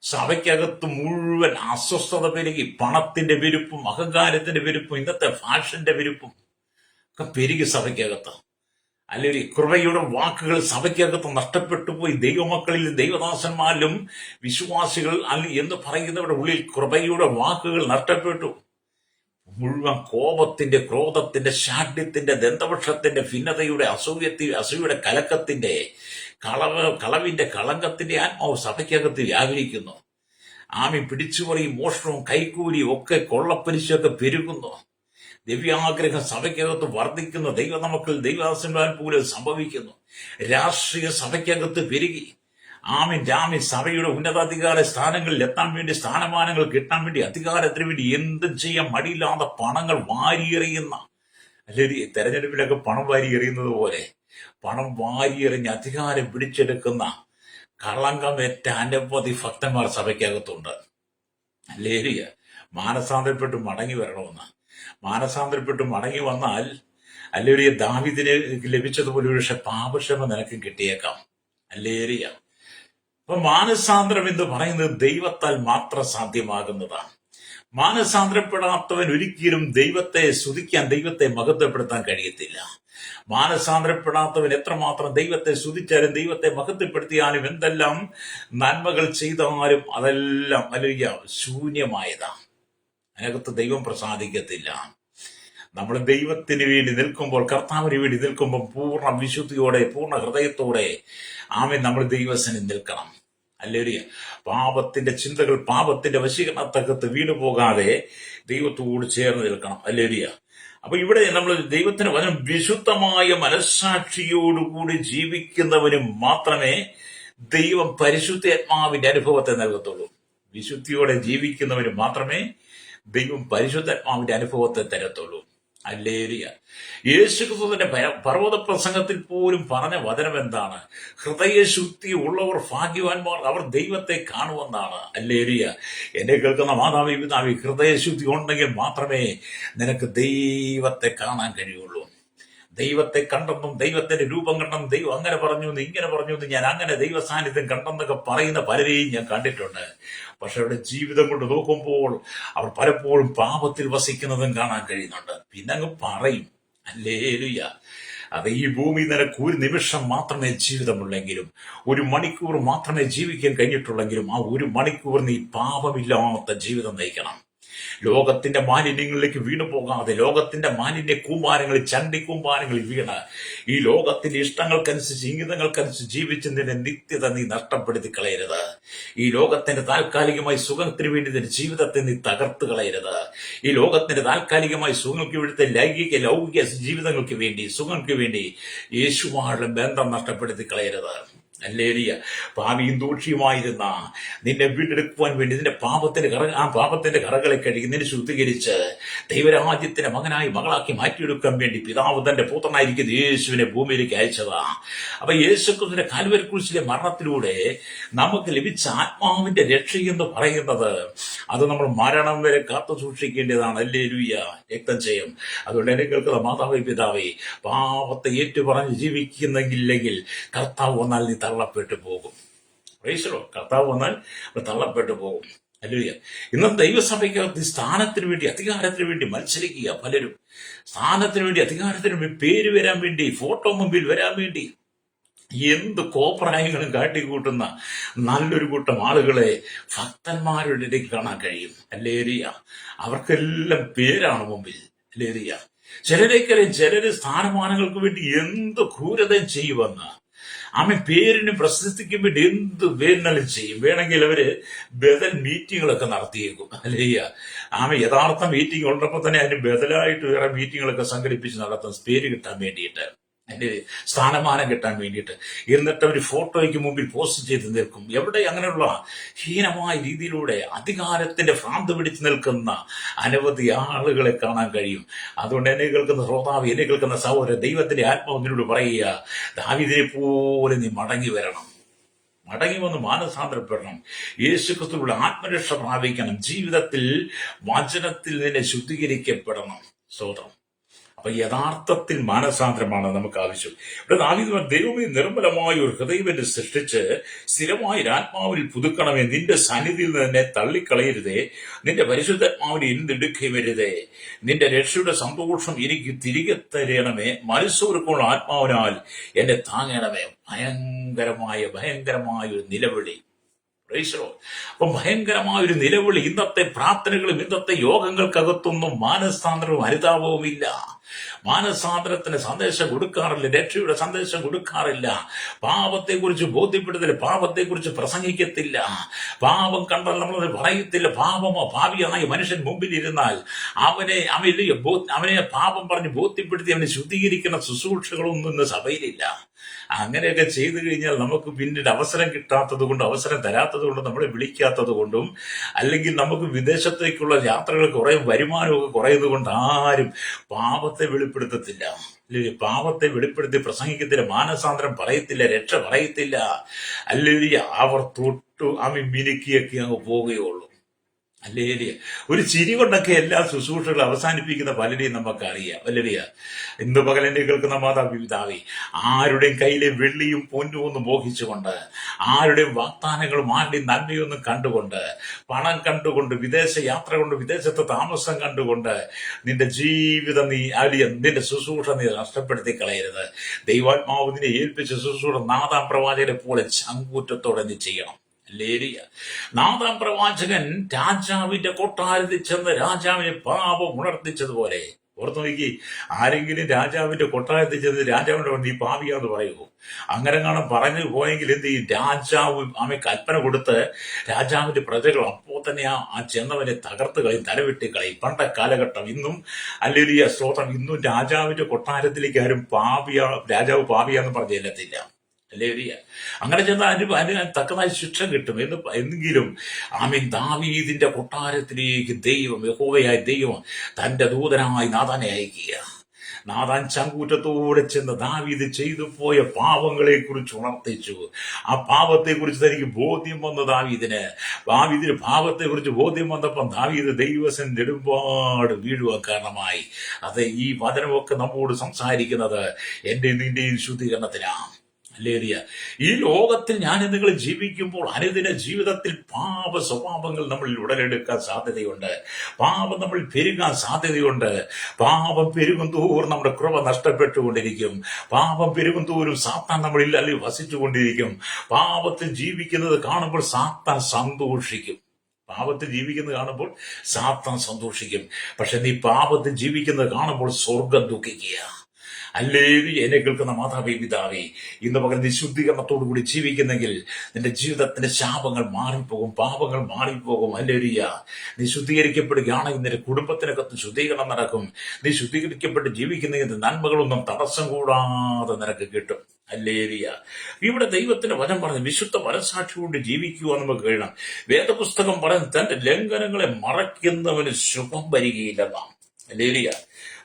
സഭയ്ക്കകത്ത് മുഴുവൻ അസ്വസ്ഥത പെരുകി. പണത്തിന്റെ പെരുപ്പും അഹങ്കാരത്തിന്റെ പെരുപ്പും ഇന്നത്തെ ഫാഷന്റെ പെരുപ്പും ഒക്കെ പെരുകി സഭയ്ക്കകത്ത്. അല്ലെങ്കിൽ കൃപയുടെ വാക്കുകൾ സഭയ്ക്കകത്ത് നഷ്ടപ്പെട്ടു പോയി. ദൈവമക്കളിലും ദൈവദാസന്മാരിലും വിശ്വാസികൾ എന്ന് പറയുന്നവരുടെ ഉള്ളിൽ കൃപയുടെ വാക്കുകൾ നഷ്ടപ്പെട്ടു. മുഴുവൻ കോപത്തിന്റെ, ക്രോധത്തിന്റെ, ശാഠ്യത്തിന്റെ, ദന്തപക്ഷത്തിന്റെ, ഭിന്നതയുടെ, അസൂയയുടെ, കലക്കത്തിന്റെ, കളവിന്റെ, കളങ്കത്തിന്റെ ആത്മാവ് സഭയ്ക്കകത്ത് വ്യാപരിക്കുന്നു. പിടിച്ചുപറിയും മോഷണവും കൈക്കൂലിയും ഒക്കെ, കൊള്ളപ്പലിശയൊക്കെ പെരുകുന്നു. ദിവ്യാഗ്രഹം സഭയ്ക്കകത്ത് വർദ്ധിക്കുന്നു. ദൈവദാസന്മാർ പോലും സംഭവിക്കുന്നു. രാഷ്ട്രീയ സഭയ്ക്കകത്ത് പെരുകി. സഭയുടെ ഉന്നതാധികാര സ്ഥാനങ്ങളിൽ എത്താൻ വേണ്ടി, സ്ഥാനമാനങ്ങൾ കിട്ടാൻ വേണ്ടി, അധികാരത്തിന് വേണ്ടി എന്തും ചെയ്യാൻ മടിയില്ലാതെ പണങ്ങൾ വാരിയെറിയുന്ന, അല്ലെങ്കിൽ തെരഞ്ഞെടുപ്പിലൊക്കെ പണം വാരിയെറിയുന്നത് പോലെ പണം വാരിയെറിഞ്ഞ് അധികാരം പിടിച്ചെടുക്കുന്ന കളങ്കമേറ്റ അനവധി ഭക്തന്മാർ സഭയ്ക്കകത്തുണ്ട്. അല്ലേരിയ. മാനസാന്തരപ്പെട്ട് മടങ്ങി വരണമെന്ന്. മാനസാന്തരപ്പെട്ട് മടങ്ങി വന്നാൽ അല്ലേരിയ ദാവീദിന് ലഭിച്ചതുപോലെ പക്ഷെ പാപക്ഷമ നിനക്കും കിട്ടിയേക്കാം. അല്ലേരിയ. അപ്പൊ മാനസാന്തരം എന്ന് പറയുന്നത് ദൈവത്താൽ മാത്രം സാധ്യമാകുന്നതാണ്. മാനസാന്തരപ്പെടാത്തവൻ ഒരിക്കലും ദൈവത്തെ സ്തുതിക്കാൻ, ദൈവത്തെ മഹത്വപ്പെടുത്താൻ കഴിയത്തില്ല. മാനസാന്തരപ്പെടാത്തവൻ എത്രമാത്രം ദൈവത്തെ സ്തുതിച്ചാലും ദൈവത്തെ മഹത്വപ്പെടുത്തിയാലും എന്തെല്ലാം നന്മകൾ ചെയ്താലും അതെല്ലാം വലിയ ശൂന്യമായതാണ്. അതിനകത്ത് ദൈവം പ്രസാദിക്കത്തില്ല. നമ്മൾ ദൈവത്തിന് വേണ്ടി നിൽക്കുമ്പോൾ, കർത്താവിന് വേണ്ടി നിൽക്കുമ്പോൾ പൂർണ്ണ വിശുദ്ധിയോടെ, പൂർണ്ണ ഹൃദയത്തോടെ നമ്മൾ ദൈവസന്നിധിയിൽ നിൽക്കണം. അല്ലേരിയ. പാപത്തിന്റെ ചിന്തകൾ, പാപത്തിന്റെ വശീകരണത്തകത്ത് വീണു പോകാതെ ദൈവത്തോട് ചേർന്ന് നിൽക്കണം. അല്ലേരിയ. അപ്പൊ ഇവിടെ നമ്മൾ ദൈവത്തിന് വചനം, വിശുദ്ധമായ മനസ്സാക്ഷിയോടുകൂടി ജീവിക്കുന്നവനും മാത്രമേ ദൈവം പരിശുദ്ധാത്മാവിന്റെ അനുഭവത്തെ നൽകത്തുള്ളൂ. വിശുദ്ധിയോടെ ജീവിക്കുന്നവന് മാത്രമേ ദൈവം പരിശുദ്ധാത്മാവിന്റെ അനുഭവത്തെ തരത്തുള്ളൂ. അല്ലേരിയ. യേശുക്രിസ്തുവിന്റെ പർവ്വത പ്രസംഗത്തിൽ പോലും പറഞ്ഞ വചനം എന്താണ്? ഹൃദയശുദ്ധി ഉള്ളവർ ഭാഗ്യവാന്മാർ, അവർ ദൈവത്തെ കാണുമെന്നാണ്. അല്ലേരിയ. എന്നെ കേൾക്കുന്ന മാതാവി പിതാവി, ഹൃദയശുദ്ധി ഉണ്ടെങ്കിൽ മാത്രമേ നിനക്ക് ദൈവത്തെ കാണാൻ കഴിയുള്ളൂ. ദൈവത്തെ കണ്ടെന്നും ദൈവത്തിന്റെ രൂപം കണ്ടെന്നും ദൈവം അങ്ങനെ പറഞ്ഞു ഇങ്ങനെ പറഞ്ഞു, ഞാൻ അങ്ങനെ ദൈവ സാന്നിധ്യം കണ്ടെന്നൊക്കെ പറയുന്ന പലരെയും ഞാൻ കണ്ടിട്ടുണ്ട്. പക്ഷെ അവരുടെ ജീവിതം കൊണ്ട് നോക്കുമ്പോൾ അവർ പലപ്പോഴും പാപത്തിൽ വസിക്കുന്നതും കാണാൻ കഴിയുന്നുണ്ട്. പിന്നെ അങ്ങ് പറയും, അല്ലേലുയ്യ, അത് ഈ ഭൂമി നിനക്ക് ഒരു നിമിഷം മാത്രമേ ജീവിതമുള്ളെങ്കിലും, ഒരു മണിക്കൂർ മാത്രമേ ജീവിക്കാൻ കഴിഞ്ഞിട്ടുള്ളെങ്കിലും ആ ഒരു മണിക്കൂർ നീ പാപമില്ലാത്ത ജീവിതം നയിക്കണം. ലോകത്തിന്റെ മാലിന്യങ്ങളിലേക്ക് വീണു പോകാതെ, ലോകത്തിന്റെ മാലിന്യ കൂമ്പാരങ്ങളിൽ, ചണ്ടി കൂമ്പാരങ്ങളിൽ വീണ് ഈ ലോകത്തിന്റെ ഇഷ്ടങ്ങൾക്കനുസരിച്ച്, ഇംഗിതങ്ങൾക്കനുസരിച്ച് ജീവിച്ച് നിന്റെ നിത്യത നീ നഷ്ടപ്പെടുത്തി കളയരുത്. ഈ ലോകത്തിന്റെ താൽക്കാലികമായി സുഖത്തിന് വേണ്ടി നിന്റെ ജീവിതത്തെ നീ തകർത്ത് കളയരുത്. ഈ ലോകത്തിന്റെ താൽക്കാലികമായി സുഖങ്ങൾക്ക് വേണ്ടി, ലൗകിക ജീവിതങ്ങൾക്ക് വേണ്ടി, സുഖങ്ങൾക്ക് വേണ്ടി യേശുവായുള്ള ബന്ധം നഷ്ടപ്പെടുത്തി കളയരുത്. ഹല്ലേലൂയ. പാപിയും ദൂക്ഷിയുമായിരുന്ന നിന്നെ വീണ്ടെടുക്കുവാൻ വേണ്ടി നിന്റെ പാപത്തിന്റെ കറകളെ കഴുകി നിന്നെ ശുദ്ധീകരിച്ച് ദൈവരാജ്യത്തിന്റെ മകനായി മകളാക്കി മാറ്റിയെടുക്കാൻ വേണ്ടി പിതാവ് തന്റെ പുത്രനായിരിക്കുന്ന യേശുവിനെ ഭൂമിയിലേക്ക് അയച്ചതാ. അപ്പൊ യേശുക്രിസ്തുവിന്റെ കാൽവരി ക്രൂശിലെ മരണത്തിലൂടെ നമുക്ക് ലഭിച്ച ആത്മാവിന്റെ രക്ഷ എന്ന് പറയുന്നത് അത് നമ്മൾ മരണം വരെ കാത്തു സൂക്ഷിക്കേണ്ടതാണ്. ഹല്ലേലൂയ. രക്തം ചെയ്യും. അതുകൊണ്ട് എന്നെ കേൾക്കുന്ന മാതാവേ പിതാവേ, പാപത്തെ ഏറ്റുപറഞ്ഞ് ജീവിക്കുന്നെങ്കില്ലെങ്കിൽ കർത്താവ് വന്നാൽ നീ തള്ളപ്പെട്ടു പോകും. പ്രൈസലോ. കർത്താവ് വന്നാൽ തള്ളപ്പെട്ടു പോകും. ഹല്ലേലൂയ. ഇന്ന് ദൈവസഭയ്ക്കകത്ത് സ്ഥാനത്തിന് വേണ്ടി അധികാരത്തിന് വേണ്ടി മത്സരിക്കുക പലരും. സ്ഥാനത്തിന് വേണ്ടി അധികാരത്തിന് വേണ്ടി പേര് വരാൻ വേണ്ടി ഫോട്ടോ മുമ്പിൽ വരാൻ വേണ്ടി എന്ത് കോപ്രായങ്ങളും കാട്ടിക്കൂട്ടുന്ന നല്ലൊരു കൂട്ടം ആളുകളെ ഭക്തന്മാരുടെ ഇടയ്ക്ക് കാണാൻ കഴിയും. ഹല്ലേലൂയ. അവർക്കെല്ലാം പേരാണ് മുമ്പിൽ. ഹല്ലേലൂയ. ചിലര് സ്ഥാനമാനങ്ങൾക്ക് വേണ്ടി എന്ത് ക്രൂരതയും ചെയ്യുമെന്ന് പേരിനും പ്രശസ്തിക്കും വേണ്ടി എന്ത് വേണമെങ്കിലും ചെയ്യും. വേണമെങ്കിൽ അവര് ബദൽ മീറ്റിങ്ങുകളൊക്കെ നടത്തിയേക്കും. ഹല്ലേലൂയ. യഥാർത്ഥ മീറ്റിംഗ് ഉള്ളപ്പോൾ തന്നെ അതിന് ബദലായിട്ട് വേറെ മീറ്റിങ്ങുകളൊക്കെ സംഘടിപ്പിച്ച് നടത്തും, പേര് കിട്ടാൻ വേണ്ടിയിട്ട്, അതിന്റെ സ്ഥാനമാനം കിട്ടാൻ വേണ്ടിയിട്ട്. എന്നിട്ട് അവർ ഫോട്ടോയ്ക്ക് മുമ്പിൽ പോസ്റ്റ് ചെയ്ത് നിൽക്കും. എവിടെ അങ്ങനെയുള്ള ഹീനമായ രീതിയിലൂടെ അധികാരത്തിന്റെ ഭ്രാന്ത് പിടിച്ചു നിൽക്കുന്ന അനവധി ആളുകളെ കാണാൻ കഴിയും. അതുകൊണ്ട് എന്നെ കേൾക്കുന്ന ശ്രോതാവ്, എന്നെ കേൾക്കുന്ന സഹോദരൻ, ദൈവത്തിന്റെ ആത്മാവ് നിന്നോട് പറയുക, ദാവീദിനെ പോലെ നീ മടങ്ങി വരണം, മടങ്ങി വന്ന് മാനസാന്തരപ്പെടണം, യേശുക്രിസ്തുവിന്റെ ആത്മരക്ഷ പ്രാപിക്കണം, ജീവിതത്തിൽ വചനത്തിൽ നിന്നെ ശുദ്ധീകരിക്കപ്പെടണം. സ്തോത്രം. അപ്പൊ യഥാർത്ഥത്തിൽ മാനസാന്തരമാണ് നമുക്ക് ആവശ്യം. ഇവിടെ ദാവീദ്, ദൈവമേ നിർമ്മലമായ ഒരു ഹൃദയം എന്നെ സൃഷ്ടിച്ച് സ്ഥിരമായ ആത്മാവിൽ പുതുക്കണമേ, നിന്റെ സന്നിധിയിൽ നിന്ന് എന്നെ തള്ളിക്കളയരുതേ, നിന്റെ പരിശുദ്ധാത്മാവിനെ എന്തെടുക്കുകയും വരുതേ, നിന്റെ രക്ഷയുടെ സന്തോഷം എനിക്ക് തിരികെ തരണമേ, മനസ്സോർക്കുള്ള ആത്മാവിനാൽ എന്നെ താങ്ങണമേ. ഭയങ്കരമായ ഒരു നിലവിളി. അപ്പൊ ഭയങ്കരമായ ഒരു നിലവിളി. ഇന്നത്തെ പ്രാർത്ഥനകളും ഇന്നത്തെ യോഗങ്ങൾക്കകത്തൊന്നും മാനസാന്തരവും അനുതാപവും ഇല്ല. മാനസാന്തരത്തിന് സന്ദേശം കൊടുക്കാറില്ല, രക്ഷയുടെ സന്ദേശം കൊടുക്കാറില്ല, പാപത്തെക്കുറിച്ച് ബോധ്യപ്പെടുത്തില്ല, പാപത്തെക്കുറിച്ച് പ്രസംഗിക്കത്തില്ല, പാപം കണ്ടാൽ നമ്മളത് പറയത്തില്ല. ഭാവിയായി മനുഷ്യൻ മുമ്പിൽ ഇരുന്നാൽ അവനെ പാപം പറഞ്ഞ് ബോധ്യപ്പെടുത്തി അവനെ ശുദ്ധീകരിക്കുന്ന ശുശ്രൂഷകളൊന്നും ഇന്ന് സഭയിലില്ല. അങ്ങനെയൊക്കെ ചെയ്തു കഴിഞ്ഞാൽ നമുക്ക് പിന്നീട് അവസരം കിട്ടാത്തത് കൊണ്ടും അവസരം തരാത്തത് കൊണ്ടും നമ്മളെ വിളിക്കാത്തത് കൊണ്ടും അല്ലെങ്കിൽ നമുക്ക് വിദേശത്തേക്കുള്ള യാത്രകൾ കുറെ വരുമാനമൊക്കെ കുറയുന്നത് കൊണ്ട് ആരും പാപത്തെ വെളിപ്പെടുത്തത്തില്ല. പാപത്തെ വെളിപ്പെടുത്തി പ്രസംഗിക്കത്തില്ല, മാനസാന്തരം പറയത്തില്ല, രക്ഷ പറയത്തില്ല. അല്ലെങ്കിൽ അവർ തൊട്ടു മിനുക്കിയൊക്കെ അങ്ങ് പോവുകയുള്ളൂ. ഹല്ലേലൂയ. ഒരു ചിരി കൊണ്ടൊക്കെ എല്ലാ ശുശ്രൂഷകളും അവസാനിപ്പിക്കുന്ന പലരെയും നമുക്കറിയാം. ഹല്ലേലൂയ. ഇന്ന് പകൽ എന്നെ കേൾക്കുന്ന മാതാപിതാവേ, ആരുടെയും കയ്യിലെ വെള്ളിയും പൊന്നും ഒന്നും മോഹിച്ചുകൊണ്ട്, ആരുടെയും വാഗ്ദാനങ്ങളും ആരുടെയും നന്മയൊന്നും കണ്ടുകൊണ്ട്, പണം കണ്ടുകൊണ്ട്, വിദേശ യാത്ര കൊണ്ട്, വിദേശത്തെ താമസം കണ്ടുകൊണ്ട് നിന്റെ ജീവിതം നിന്റെ ശുശ്രൂഷ നീ നഷ്ടപ്പെടുത്തി കളയരുത്. ദൈവാത്മാവ് നിന്നെ ഏൽപ്പിച്ച ശുശ്രൂഷ നാഥാം പ്രവാചകനെ പോലെ ചങ്കൂറ്റത്തോടെ നീ ചെയ്യണം. ഹല്ലേലൂയ. നാഥാം പ്രവാചകൻ രാജാവിന്റെ കൊട്ടാരത്തിൽ ചെന്ന് രാജാവിനെ പാപം ഉണർത്തിച്ചതുപോലെ, ഓർത്തു നോക്കി, ആരെങ്കിലും രാജാവിന്റെ കൊട്ടാരത്തിൽ ചെന്ന് രാജാവിന്റെ നീ പാപിയാന്ന് പറയുമോ? അങ്ങനെ കാണാൻ പറഞ്ഞു പോയെങ്കിൽ എന്ത് ചെയ്യും? രാജാവ് കൽപ്പന കൊടുത്ത് രാജാവിന്റെ പ്രജകൾ അപ്പോൾ തന്നെ ആ ചെന്നവനെ തകർത്ത് കളയും, തലവെട്ടി കളയും. പണ്ട കാലഘട്ടം. ഇന്നും ഹല്ലേലൂയ സ്തോത്രം, ഇന്നും രാജാവിന്റെ കൊട്ടാരത്തിലേക്ക് ആരും രാജാവ് പാപിയാന്ന് പറഞ്ഞു ചെല്ലത്തില്ല. ഹല്ലേലൂയ. അങ്ങനെ ചെന്നാൽ അതിന് തക്കതായ ശിക്ഷ കിട്ടും. എന്നെങ്കിലും ദാവീദിന്റെ കൊട്ടാരത്തിലേക്ക് യഹോവയായ ദൈവം തന്റെ ദൂതനായി നാഥാനെ അയക്കുക. നാഥാൻ ചങ്കൂറ്റത്തോടെ ചെന്ന് ദാവീദ് ചെയ്തു പോയ പാപങ്ങളെ കുറിച്ച് ഉണർത്തിച്ചു. ആ പാപത്തെ കുറിച്ച് തനിക്ക് ബോധ്യം വന്നു. ദാവീദിന് പാപത്തെ കുറിച്ച് ബോധ്യം വന്നപ്പം ദാവീദ് ദൈവസൻ നെടുമ്പാട് വീഴുവാൻ കാരണമായി. അത് ഈ വചനമൊക്കെ നമ്മോട് സംസാരിക്കുന്നത് എന്റെ നിന്റെയും ശുദ്ധീകരണത്തിനാണ്. ഹല്ലേലൂയ. ഈ ലോകത്തിൽ ഞാൻ നിങ്ങൾ ജീവിക്കുമ്പോൾ അനുദിന ജീവിതത്തിൽ പാപ സ്വഭാവങ്ങൾ നമ്മളിൽ ഉടലെടുക്കാൻ സാധ്യതയുണ്ട്. പാപം നമ്മൾ പെരുകാൻ സാധ്യതയുണ്ട്. പാപം പെരുകും തോറും നമ്മുടെ കൃപ നഷ്ടപ്പെട്ടുകൊണ്ടിരിക്കും. പാപം പെരുകും തോറും സാത്താൻ നമ്മളിൽ അല്ലെങ്കിൽ വസിച്ചുകൊണ്ടിരിക്കും. പാപത്തിൽ ജീവിക്കുന്നത് കാണുമ്പോൾ സാത്താൻ സന്തോഷിക്കും. പാപത്തിൽ ജീവിക്കുന്നത് കാണുമ്പോൾ സാത്താൻ സന്തോഷിക്കും. പക്ഷെ നീ പാപത്തിൽ ജീവിക്കുന്നത് കാണുമ്പോൾ സ്വർഗം ദുഃഖിക്കുക. അല്ലേലൂയ. എന്നെ കേൾക്കുന്ന മാതാവേ, പിതാവേ, ഇന്ന് പകൽ നീ ശുദ്ധീകരണത്തോടു കൂടി ജീവിക്കുന്നെങ്കിൽ നിന്റെ ജീവിതത്തിന്റെ ശാപങ്ങൾ മാറിപ്പോകും, പാപങ്ങൾ മാറിപ്പോകും. ഹല്ലേലൂയ. നീ ശുദ്ധീകരിക്കപ്പെടുകയാണെങ്കിൽ നിന്റെ കുടുംബത്തിനകത്ത് ശുദ്ധീകരണം നടക്കും. നീ ശുദ്ധീകരിക്കപ്പെട്ട് ജീവിക്കുന്നെങ്കിൽ നന്മകളൊന്നും തടസ്സം കൂടാതെ നിനക്ക് കിട്ടും. ഹല്ലേലൂയ. ഇവിടെ ദൈവത്തിന്റെ വചനം പറഞ്ഞു വിശുദ്ധ മനസ്സാക്ഷി കൊണ്ട് ജീവിക്കുക നമുക്ക് കഴിയണം. വേദപുസ്തകം പറയുന്നത് തന്റെ ലംഘനങ്ങളെ മറയ്ക്കുന്നവന് ശുഭം വരികയില്ലെന്നാണ്. ഹല്ലേലൂയ.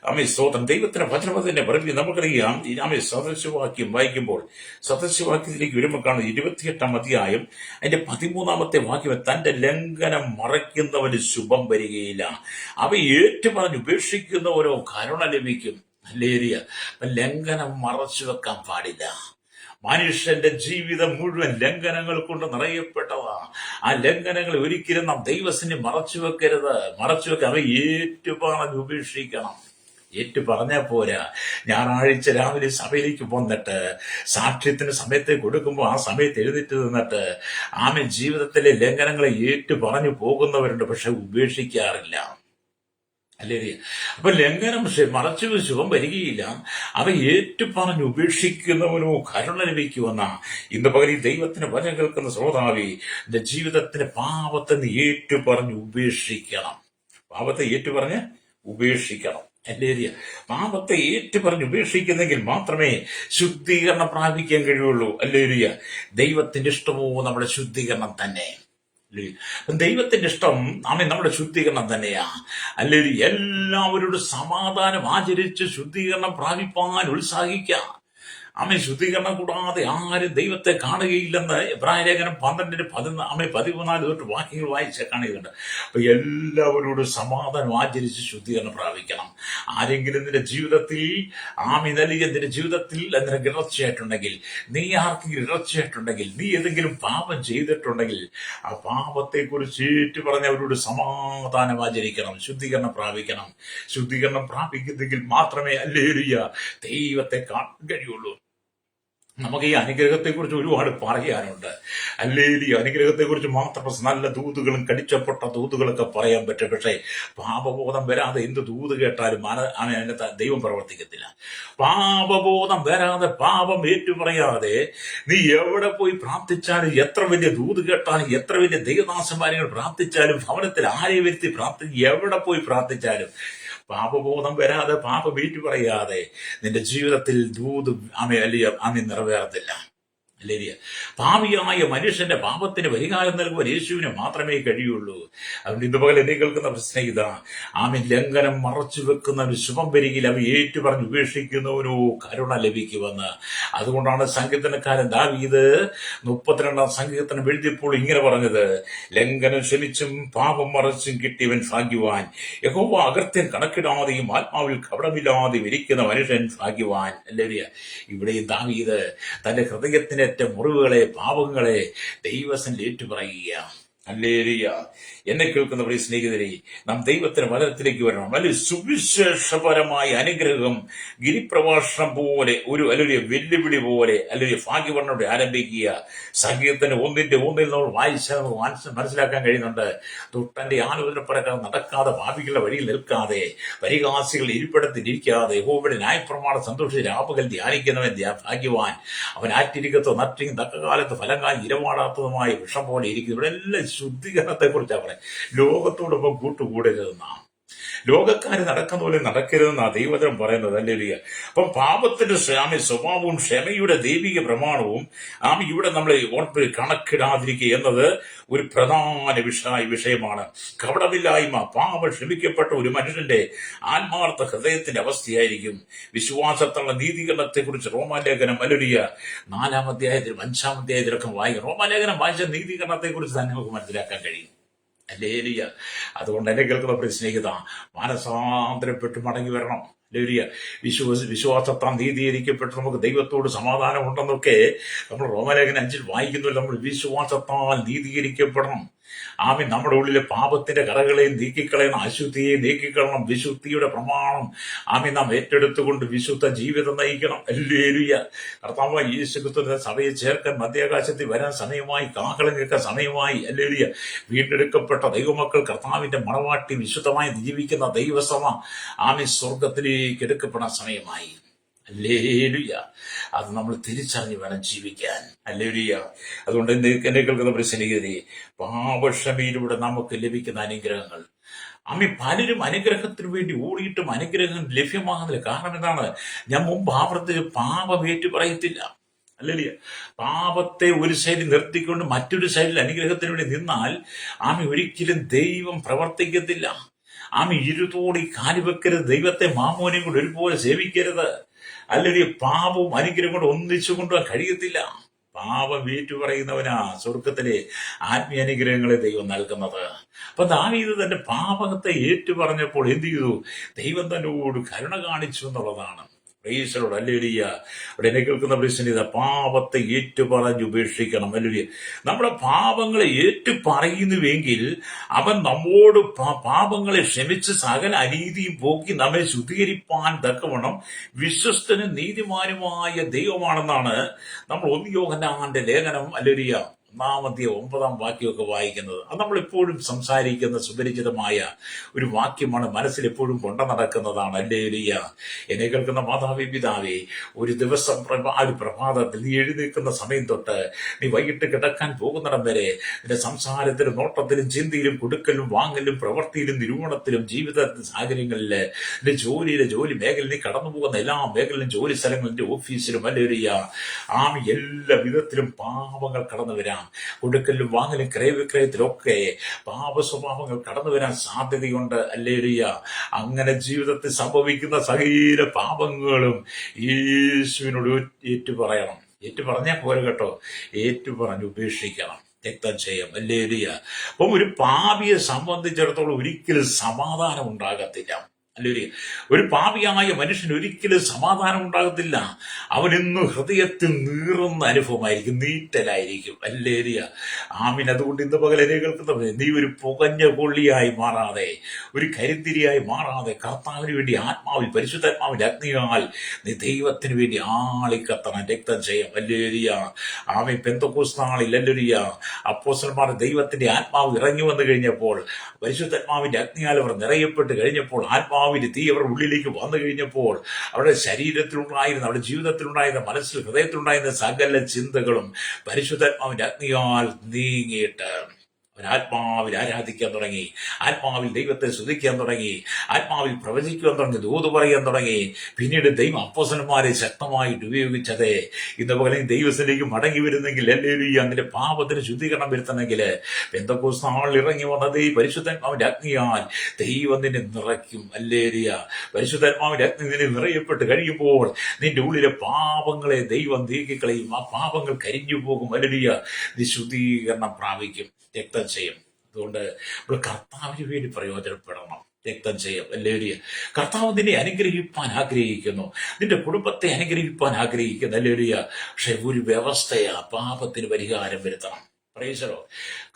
ആമേ സ്തോത്രം. ദൈവത്തിന്റെ വചനം തന്നെ പറയും. നമുക്കറിയാം, ആമേ സദസ്യവാക്യം വായിക്കുമ്പോൾ സദസ്യവാക്യത്തിലേക്ക് വരുമ്പോൾ കാണുന്നത് 28-ാം അധ്യായം അതിന്റെ 13-ാമത്തെ വാക്യം, തന്റെ ലംഘനം മറയ്ക്കുന്നവന് ശുഭം വരികയില്ല, അവ ഏറ്റുപറഞ്ഞ് ഉപേക്ഷിക്കുന്നവരോ കരുണ ലഭിക്കും. ഹല്ലേലൂയ. ലംഘനം മറച്ചു വെക്കാൻ പാടില്ല. മനുഷ്യന്റെ ജീവിതം മുഴുവൻ ലംഘനങ്ങൾ കൊണ്ട് നിറയപ്പെട്ടതാ. ആ ലംഘനങ്ങൾ ഒരിക്കലും നാം ദൈവത്തിന് മറച്ചു വെക്കരുത്. മറച്ചു വെക്കാൻ അവ ഏറ്റുപറഞ്ഞ് ഉപേക്ഷിക്കണം. ഏറ്റു പറഞ്ഞാൽ പോരാ. ഞായറാഴ്ച രാവിലെ സഭയിലേക്ക് പോന്നിട്ട് സാക്ഷ്യത്തിന് സമയത്ത് കൊടുക്കുമ്പോൾ ആ സമയത്ത് എഴുന്നേറ്റ് നിന്നിട്ട് ആമേൻ ജീവിതത്തിലെ ലംഘനങ്ങളെ ഏറ്റു പറഞ്ഞു പോകുന്നവരുണ്ട്, പക്ഷെ ഉപേക്ഷിക്കാറില്ല. അല്ലേ? അപ്പൊ ലംഘനം മറച്ചു ശുഭം വരികയില്ല, അവ ഏറ്റുപറഞ്ഞ് ഉപേക്ഷിക്കുന്നവനോ കരുണ ലഭിക്കുമെന്ന ഇന്ന് പകൽ ഈ ദൈവത്തിന് വചനം കേൾക്കുന്ന ശ്രോതാവേ, എന്റെ ജീവിതത്തിന്റെ പാപത്തെ നീ ഏറ്റുപറഞ്ഞ് ഉപേക്ഷിക്കണം. പാപത്തെ ഏറ്റുപറഞ്ഞ് ഉപേക്ഷിക്കണം. അല്ലേരിയ. പാപത്തെ ഏറ്റുപറഞ്ഞ് ഉപേക്ഷിക്കുന്നെങ്കിൽ മാത്രമേ ശുദ്ധീകരണം പ്രാപിക്കാൻ കഴിയുള്ളൂ. അല്ലേരിയ. ദൈവത്തിന്റെ ഇഷ്ടമോ നമ്മുടെ ശുദ്ധീകരണം തന്നെ. ദൈവത്തിന്റെ ഇഷ്ടം നമ്മുടെ ശുദ്ധീകരണം തന്നെയാ. അല്ലെങ്കിൽ എല്ലാവരോടും സമാധാനം ആചരിച്ച് ശുദ്ധീകരണം പ്രാപിപ്പാൻ ഉത്സാഹിക്കാം. ശുദ്ധീകരണം കൂടാതെ ആരും ദൈവത്തെ കാണുകയില്ലെന്ന് എബ്രായലേഖനം 12:14 തൊട്ട് വാക്യങ്ങൾ വായിച്ച കാണുന്നുണ്ട്. അപ്പൊ എല്ലാവരോടും സമാധാനം ആചരിച്ച് ശുദ്ധീകരണം പ്രാപിക്കണം. ആരെങ്കിലും നിന്റെ ജീവിതത്തിൽ നിന്റെ ജീവിതത്തിൽ നിനക്ക് ഇടർച്ചയായിട്ടുണ്ടെങ്കിൽ, നീ ആർക്കെങ്കിലും ഇടർച്ചയായിട്ടുണ്ടെങ്കിൽ, നീ ഏതെങ്കിലും പാപം ചെയ്തിട്ടുണ്ടെങ്കിൽ ആ പാപത്തെ കുറിച്ച് ഏറ്റുപറഞ്ഞ് അവരോട് സമാധാനം ആചരിക്കണം, ശുദ്ധീകരണം പ്രാപിക്കണം. ശുദ്ധീകരണം പ്രാപിക്കുന്നെങ്കിൽ മാത്രമേ ഹല്ലേലൂയ ദൈവത്തെ കാണാൻ കഴിയുള്ളൂ. നമുക്ക് ഈ അനുഗ്രഹത്തെക്കുറിച്ച് ഒരുപാട് പറയാനുണ്ട്. അല്ലെങ്കിൽ ഈ അനുഗ്രഹത്തെക്കുറിച്ച് മാത്രം നല്ല ദൂതുകളും കടിച്ചപ്പെട്ട ദൂതുകളൊക്കെ പറയാൻ പറ്റും. പക്ഷേ പാപബോധം വരാതെ എന്ത് ദൂത് കേട്ടാലും അതിനകത്ത് ദൈവം പ്രവർത്തിക്കത്തില്ല. പാപബോധം വരാതെ, പാപം ഏറ്റുപറയാതെ നീ എവിടെ പോയി പ്രാർത്ഥിച്ചാലും, എത്ര വലിയ ദൂത് കേട്ടാലും, എത്ര വലിയ ദൈവദാസന്മാരെ പ്രാർത്ഥിച്ചാലും, ഭവനത്തിൽ ആരെ വരുത്തി എവിടെ പോയി പ്രാർത്ഥിച്ചാലും പാപബോധം വരാതെ, പാപം ഏറ്റുപറയാതെ നിന്റെ ജീവിതത്തിൽ ദൂത് നിറവേറത്തില്ല. പാപിയായ മനുഷ്യന്റെ പാപത്തിന് പരിഹാരം നൽകുവാൻ യേശുവിന് മാത്രമേ കഴിയുള്ളൂ. അതുകൊണ്ട് ഇന്ന് പകൽ എന്നെ കേൾക്കുന്ന സ്നേഹിത, ലംഘനം മറച്ചു വെക്കുന്നവന് ശുഭം വരികിൽ അവ ഏറ്റുപറഞ്ഞ് ഉപേക്ഷിക്കുന്നവനോ കരുണ ലഭിക്കുമെന്ന്. അതുകൊണ്ടാണ് സങ്കീർത്തനക്കാരൻ ദാവീദ് 32-ാം സങ്കീർത്തനം എഴുതിയപ്പോൾ ഇങ്ങനെ പറഞ്ഞത്, ലംഘനം ക്ഷമിച്ചും പാപം മറച്ചും കിട്ടിയവൻ ഭാഗ്യവാൻ, യഹോവ അകൃത്യം കണക്കിടാതെയും ആത്മാവിൽ കപടമില്ലാതെയും ഇരിക്കുന്ന മനുഷ്യൻ ഭാഗ്യവാൻ. അല്ലേ? ഇവിടെയും ദാവീദ് തന്റെ ഹൃദയത്തിന് മുറിവുകളെ, പാപങ്ങളെ ദൈവസന്നിധിയിൽ ഏറ്റുപറയുക. ഹല്ലേലൂയ. എന്നെ കേൾക്കുന്ന പ്രിയ സ്നേഹിതരെ, നാം ദൈവത്തിന്റെ വചനത്തിലേക്ക് വരണം. അല്ലെങ്കിൽ സുവിശേഷപരമായ അനുഗ്രഹം ഗിരിപ്രഭാഷണം പോലെ, ഒരു വെല്ലുവിളി പോലെ, അല്ലെങ്കിൽ ഭാഗ്യവർണ്ണോടെ ആരംഭിക്കുക. സങ്കീർത്തനം 1:1 നമ്മൾ വായിച്ചാൽ നമുക്ക് മനസ്സിലാക്കാൻ കഴിയുന്നുണ്ട്. തൊട്ടന്റെ ആലോചന പ്രകാരം നടക്കാതെ, ഭാവികളുടെ വഴിയിൽ നിൽക്കാതെ, പരിഹാസികൾ ഇരിപ്പിടത്തിലിരിക്കാതെ, യഹോവയുടെ ന്യായപ്രമാണം സന്തോഷിച്ച് രാപ്പകൽ ധ്യാനിക്കുന്നവൻ ഭാഗ്യവാൻ, അവൻ ആറ്റിരിക്കത്തോ നട്ടിയും തക്കകാലത്ത് ഫലമായി ഇരവാടാത്തതുമായ വിഷം പോലെ ഇരിക്കുന്നു. ഇവിടെ എല്ലാം ശുദ്ധീകരണത്തെ കുറിച്ചാണ് പറയുന്നത്. ലോകത്തോടൊപ്പം കൂട്ടുകൂടരുതെന്നാണ്, ലോകക്കാര് നടക്കുന്ന പോലെ നടക്കരുതെന്നാ ദൈവവചനം പറയുന്നത്. ഹല്ലേലൂയ. അപ്പം പാപത്തിന്റെ സ്വഭാവവും ക്ഷമയുടെ ദൈവിക പ്രമാണവും ഇവിടെ നമ്മൾ കണക്കിടാതിരിക്കുക എന്നത് ഒരു പ്രധാന വിഷയമാണ്. കപടമില്ലായ്മ, പാപം ക്ഷമിക്കപ്പെട്ട ഒരു മനുഷ്യന്റെ ആത്മാർത്ഥ ഹൃദയത്തിന്റെ അവസ്ഥയായിരിക്കും. വിശ്വാസത്തുള്ള നീതീകരണത്തെ കുറിച്ച് റോമാലേഖനം 4-ാം അധ്യായത്തിലും 5-ാം അധ്യായത്തിലൊക്കെ വായിക്കും. റോമാലേഖനം വായിച്ച നീതീകരണത്തെ കുറിച്ച് തന്നെ നമുക്ക് മനസ്സിലാക്കാൻ കഴിയും. ഹല്ലേലൂയ. അതുകൊണ്ട് എന്നെ കേൾക്കുന്ന പ്രിയ സ്നേഹിത, മാനസാന്തരപ്പെട്ട് മടങ്ങി വരണം. ഹല്ലേലൂയ. വിശ്വാസത്താൽ നീതീകരിക്കപ്പെട്ട് നമുക്ക് ദൈവത്തോട് സമാധാനം ഉണ്ടെന്നൊക്കെ നമ്മൾ റോമാലേഖനം 5-ൽ വായിക്കുന്നില്ല. നമ്മൾ വിശ്വാസത്താൽ നീതീകരിക്കപ്പെടണം. നമ്മുടെ ഉള്ളിലെ പാപത്തിന്റെ കറകളെ നീക്കിക്കളയണം, അശുദ്ധിയെ നീക്കിക്കളയണം. വിശുദ്ധിയുടെ പ്രമാണം നാം ഏറ്റെടുത്തുകൊണ്ട് വിശുദ്ധ ജീവിതം നയിക്കണം. ഹല്ലേലൂയ. കർത്താവായ യേശു ക്രിസ്തുവിനെ സഭയെ ചേർക്കാൻ മധ്യാകാശത്തിൽ വരാൻ സമയമായി, കാഹളം കേൾക്കാൻ സമയമായി. ഹല്ലേലൂയ. വീണ്ടെടുക്കപ്പെട്ട ദൈവമക്കൾ, കർത്താവിന്റെ മണവാട്ടി, വിശുദ്ധമായി ജീവിക്കുന്ന ദൈവസഭ സ്വർഗത്തിലേക്ക് എടുക്കപ്പെടാൻ സമയമായി. ഹല്ലേലൂയ. അത് നമ്മൾ തിരിച്ചറിഞ്ഞ് വേണം ജീവിക്കാൻ. ഹല്ലേലൂയ. അതുകൊണ്ട് എന്നെ കേൾക്കുന്ന സ്നേഹിതരെ, പാപക്ഷമയിലൂടെ നമുക്ക് ലഭിക്കുന്ന അനുഗ്രഹങ്ങൾ, പലരും അനുഗ്രഹത്തിന് വേണ്ടി ഓടിയിട്ടും അനുഗ്രഹം ലഭ്യമാകുന്നില്ല. കാരണം എന്താണ്? ഞാൻ മുമ്പ് ആവർത്തിച്ച് പാപം ഏറ്റു പറയത്തില്ല. അല്ലേ? പാപത്തെ ഒരു സൈഡിൽ നിർത്തിക്കൊണ്ട് മറ്റൊരു സൈഡിൽ അനുഗ്രഹത്തിന് വേണ്ടി നിന്നാൽ ഒരിക്കലും ദൈവം പ്രവർത്തിക്കത്തില്ല. ഇരുതോടി കാലുവെക്കരുത്. ദൈവത്തെ മാമോനെയും കൊണ്ട് ഒരുപോലെ സേവിക്കരുത്. അല്ലെങ്കിൽ പാപവും അനുഗ്രഹം കൊണ്ട് ഒന്നിച്ചു കൊണ്ടുപോകാൻ കഴിയത്തില്ല. പാപം ഏറ്റുപറയുന്നവനാ സ്വർഗത്തിലെ ആത്മീയ അനുഗ്രഹങ്ങളെ ദൈവം നൽകുന്നത്. അപ്പൊ ദാവീദ് തന്റെ പാപത്തെ ഏറ്റുപറഞ്ഞപ്പോൾ എന്ത് ചെയ്തു? ദൈവം തന്നോട് കരുണ കാണിച്ചു എന്നുള്ളതാണ്. പ്രൈസലോട്. ഹല്ലേലൂയ. അവിടെ എന്നെ കേൾക്കുന്ന പ്രശ്നം, പാപത്തെ ഏറ്റുപറഞ്ഞ് ഉപേക്ഷിക്കണം. ഹല്ലേലൂയ. നമ്മുടെ പാപങ്ങളെ ഏറ്റുപറയുന്നുവെങ്കിൽ അവൻ നമ്മോട് പാപങ്ങളെ ക്ഷമിച്ച് സകല അനീതിയും പോക്കി നമ്മെ ശുദ്ധീകരിപ്പാൻ തക്കവണ്ണം വിശ്വസ്തനും നീതിമാനുമായ ദൈവമാണെന്നാണ് നമ്മൾ 1 യോഹന്നാന്റെ ലേഖനം, ഹല്ലേലൂയ, 1-9 വാക്യമൊക്കെ വായിക്കുന്നത്. അത് നമ്മളെപ്പോഴും സംസാരിക്കുന്ന സുപരിചിതമായ ഒരു വാക്യമാണ്, മനസ്സിൽ എപ്പോഴും കൊണ്ടു നടക്കുന്നതാണ്. ഹല്ലേലൂയ. എന്നെ കേൾക്കുന്ന മാതാവേ, പിതാവേ, ഒരു ദിവസം ഒരു പ്രഭാതത്തിൽ നീ എഴുന്നേൽക്കുന്ന സമയം തൊട്ട് നീ വൈകിട്ട് കിടക്കാൻ പോകുന്നിടം വരെ നിന്റെ സംസാരത്തിലും നോട്ടത്തിലും ചിന്തയിലും കൊടുക്കലും വാങ്ങലും പ്രവൃത്തിയിലും നിരൂപണത്തിലും ജീവിത സാഹചര്യങ്ങളില് നിന്റെ ജോലി മേഖലയിൽ നീ കടന്നു പോകുന്ന എല്ലാ മേഖലയിലും, ജോലി സ്ഥലങ്ങളിലും, ഓഫീസിലും, ഹല്ലേലൂയ, എല്ലാ വിധത്തിലും പാപങ്ങൾ കടന്നു വരാം. കൊടുക്കലും വാങ്ങലും ക്രയവിക്രയത്തിലൊക്കെ പാപ സ്വഭാവങ്ങൾ കടന്നു വരാൻ സാധ്യതയുണ്ട്. ഹല്ലേലൂയ. അങ്ങനെ ജീവിതത്തിൽ സംഭവിക്കുന്ന സകല പാപങ്ങളും യേശുവിനോട് ഏറ്റുപറയണം. ഏറ്റുപറഞ്ഞാൽ പോരെ കേട്ടോ, ഏറ്റുപറഞ്ഞ് ഉപേക്ഷിക്കണം. രക്തം ചെയ്യും. ഹല്ലേലൂയ. അപ്പം ഒരു പാപിയെ സംബന്ധിച്ചിടത്തോളം ഒരിക്കലും സമാധാനം ഉണ്ടാകത്തില്ല. ഹല്ലേലൂയ. ഒരു പാപിയായ മനുഷ്യന് ഒരിക്കലും സമാധാനം ഉണ്ടാകത്തില്ല. അവനെന്നും ഹൃദയത്തിൽ നീറുന്ന അനുഭവമായിരിക്കും, നീറ്റലായിരിക്കും. ഹല്ലേലൂയ. അതുകൊണ്ട് ഇന്ന് പകലനെ കേൾക്കുന്നവരെ, നീ ഒരു പുകഞ്ഞ കൊള്ളിയായി മാറാതെ, ഒരു കരിന്തിരിയായി മാറാതെ, കർത്താവിന് വേണ്ടി ആത്മാവിൽ, പരിശുദ്ധാത്മാവിന്റെ അഗ്നിയാൽ നീ ദൈവത്തിന് വേണ്ടി ആളിക്കത്തണം. രക്തം ചെയ്യും. ഹല്ലേലൂയ. പെന്തക്കോസ്ത് നാളിൽ, ഹല്ലേലൂയ, അപ്പോസ്തലന്മാർ ദൈവത്തിന്റെ ആത്മാവ് ഇറങ്ങി വന്നു കഴിഞ്ഞപ്പോൾ, പരിശുദ്ധാത്മാവിന്റെ അഗ്നിയാൽ അവർ നിറയപ്പെട്ട് കഴിഞ്ഞപ്പോൾ, ആത്മാവിന്റെ തീ അവരുടെ ഉള്ളിലേക്ക് വന്നു കഴിഞ്ഞപ്പോൾ, അവരുടെ ശരീരത്തിലുണ്ടായിരുന്ന, അവരുടെ ജീവിതത്തിലുണ്ടായിരുന്ന, മനസ്സിൽ, ഹൃദയത്തിലുണ്ടായിരുന്ന സകല ചിന്തകളും പരിശുദ്ധാത്മാവിന്റെ അഗ്നിയാൽ നീങ്ങിയിട്ട് അവൻ ആത്മാവിൽ ആരാധിക്കാൻ തുടങ്ങി, ആത്മാവിൽ ദൈവത്തെ സ്തുതിക്കാൻ തുടങ്ങി, ആത്മാവിൽ പ്രവചിക്കുവാൻ തുടങ്ങി, ദൂത് പറയാൻ തുടങ്ങി. പിന്നീട് ദൈവം അപ്പോസ്തലന്മാരെ ശക്തമായിട്ട് ഉപയോഗിച്ചത്. ഇന്ന് പോലെ ദൈവത്തിലേക്ക് മടങ്ങി വരുന്നെങ്കിൽ, ഹല്ലേലൂയ, അതിന്റെ പാപത്തിന് ശുദ്ധീകരണം വരുത്തണമെങ്കിൽ പെന്തക്കോസ്ത് നാളിൽ ഇറങ്ങി വന്നത് ഈ പരിശുദ്ധാത്മാവിന്റെ അഗ്നിയാൽ ദൈവം നിന്നെ നിറയ്ക്കും. ഹല്ലേലൂയ. പരിശുദ്ധാത്മാവിന്റെ അഗ്നി നിന്നെ നിറയപ്പെട്ട് കഴിയുമ്പോൾ നിന്റെ ഉള്ളിലെ പാപങ്ങളെ ദൈവം നീക്കിക്കളയും. ആ പാപങ്ങൾ കരിഞ്ഞു പോകും. ഹല്ലേലൂയ. നീ ശുദ്ധീകരണം പ്രാപിക്കും. രക്തം ചെയ്യും. അതുകൊണ്ട് നമ്മൾ കർത്താവിന് വേണ്ടി പ്രയോജനപ്പെടണം. രക്തം ചെയ്യും. ഹല്ലേലൂയ. കർത്താവ് നിന്നെ അനുഗ്രഹിപ്പാൻ ആഗ്രഹിക്കുന്നു, നിന്റെ കുടുംബത്തെ അനുഗ്രഹിപ്പാൻ ആഗ്രഹിക്കുന്നു. ഹല്ലേലൂയ. പക്ഷെ ഒരു വ്യവസ്ഥയാ, പാപത്തിന് പരിഹാരം വരുത്തണം. പ്രൈസലോ.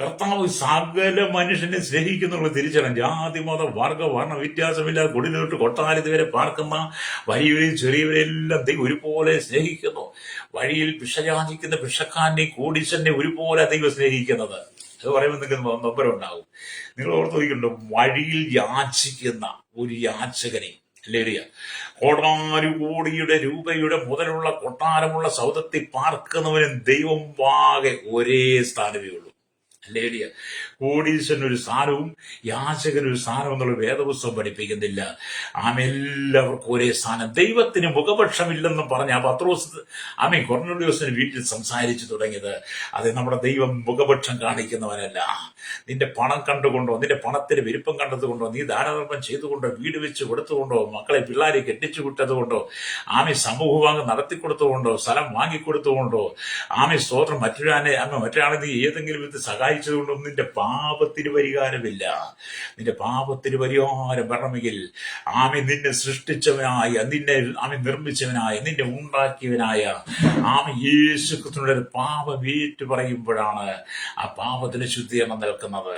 കർത്താവ് സകല മനുഷ്യനെ സ്നേഹിക്കുന്നുള്ള തിരിച്ചറിയാം. ജാതി, മത, വർഗ, വർണ്ണ വ്യത്യാസമില്ലാതെ കൊടിലോട്ട് കൊട്ടാരത്ത് വരെ പാർക്കുന്ന വലിയവരെയും ചെറിയവരെല്ലാം ദൈവം ഒരുപോലെ സ്നേഹിക്കുന്നു. വഴിയിൽ ഭിക്ഷയാചിക്കുന്ന ഭിക്ഷക്കാരനെയും കോടീശ്വരനെ ഒരുപോലെ ദൈവം സ്നേഹിക്കുന്നത്. അത് പറയുമ്പോൾ നിങ്ങൾക്ക് നൊമ്പരമുണ്ടാകും. നിങ്ങൾ ഓർത്ത് നോക്കിയിട്ടുണ്ടോ? വഴിയിൽ യാചിക്കുന്ന ഒരു യാചകനെ, ഹല്ലേലൂയ, കോടാനുകോടിയുടെ രൂപയുടെ മുതലുള്ള കൊട്ടാരമുള്ള സൗധത്തിൽ പാർക്കുന്നവനും ദൈവം വാകെ ഒരേ സ്ഥാനമേ ഉള്ളൂ. ഹല്ലേലൂയ. കോടീശ്വരൻ ഒരു സ്ഥാനവും യാചകൻ ഒരു സ്ഥാനം എന്നുള്ള വേദപുസ്തകം പഠിപ്പിക്കുന്നില്ല. എല്ലാവർക്കും ഒരേ സ്ഥാനം. ദൈവത്തിന് മുഖപക്ഷമില്ലെന്നും പറഞ്ഞ പത്രോസ് കൊർന്നേലിയോസിന്റെ വീട്ടിൽ സംസാരിച്ചു തുടങ്ങിയത്. അത് നമ്മുടെ ദൈവം മുഖപക്ഷം കാണിക്കുന്നവനല്ല. നിന്റെ പണം കണ്ടുകൊണ്ടോ, നിന്റെ പണത്തിന് വിരുപ്പം കണ്ടതുകൊണ്ടോ, നീ ദാനധർമ്മം ചെയ്തുകൊണ്ടോ, വീട് വെച്ച് കൊടുത്തുകൊണ്ടോ, മക്കളെ പിള്ളേരെ കെട്ടിച്ചു വിട്ടതുകൊണ്ടോ, സമൂഹവാങ്ങം നടത്തിക്കൊടുത്തുകൊണ്ടോ, സ്ഥലം വാങ്ങിക്കൊടുത്തുകൊണ്ടോ, സ്തോത്രം, മറ്റൊരാളെ നീ ഏതെങ്കിലും വിധത്തിൽ സഹായിച്ചതുകൊണ്ടൊന്നും നിന്റെ പാപത്തിന് പരിഹാരമില്ല. നിന്റെ പാപത്തിന് പരിഹാരം വരണമെങ്കിൽ നിന്നെ സൃഷ്ടിച്ചവനായ, നിന്നെ നിർമ്മിച്ചവനായ, നിന്നെ ഉണ്ടാക്കിയവനായ യേശു ക്രിസ്തുവിന്റെ പാപം ഏറ്റു പറയുമ്പോഴാണ് ആ പാപത്തിന് ശുദ്ധീകരണം നിൽക്കുന്നത്.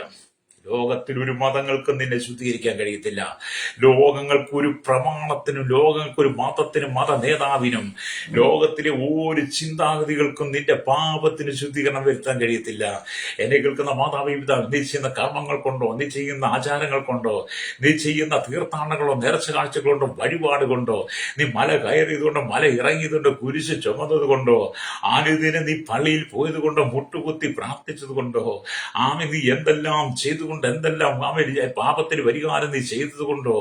ലോകത്തിൽ ഒരു മതങ്ങൾക്കും നിന്നെ ശുദ്ധീകരിക്കാൻ കഴിയത്തില്ല. ലോകങ്ങൾക്കൊരു പ്രമാണത്തിനും ലോകങ്ങൾക്കൊരു മതത്തിനും മത നേതാവിനും ലോകത്തിലെ ഒരു ചിന്താഗതികൾക്കും നിന്റെ പാപത്തിന് ശുദ്ധീകരണം വരുത്താൻ കഴിയത്തില്ല. എന്നെ കേൾക്കുന്ന മാതാപിതാ, നീ ചെയ്യുന്ന കർമ്മങ്ങൾ കൊണ്ടോ, നീ ചെയ്യുന്ന ആചാരങ്ങൾ കൊണ്ടോ, നീ ചെയ്യുന്ന തീർത്ഥാടനങ്ങളോ നേർച്ച കാഴ്ചകളുണ്ടോ, വഴിപാട് കൊണ്ടോ, നീ മല കയറിയതുകൊണ്ടോ, മല ഇറങ്ങിയതുകൊണ്ടോ, കുരിശ് ചുമന്നത് കൊണ്ടോ, ആദ്യദിനം നീ പള്ളിയിൽ പോയത് കൊണ്ടോ, മുട്ടുകുത്തി പ്രാർത്ഥിച്ചത് കൊണ്ടോ, നീ എന്തെല്ലാം ചെയ്തുകൊണ്ട് എന്തെല്ലാം പാപത്തിന് പരിഹാരം നീ ചെയ്തത് കൊണ്ടോ,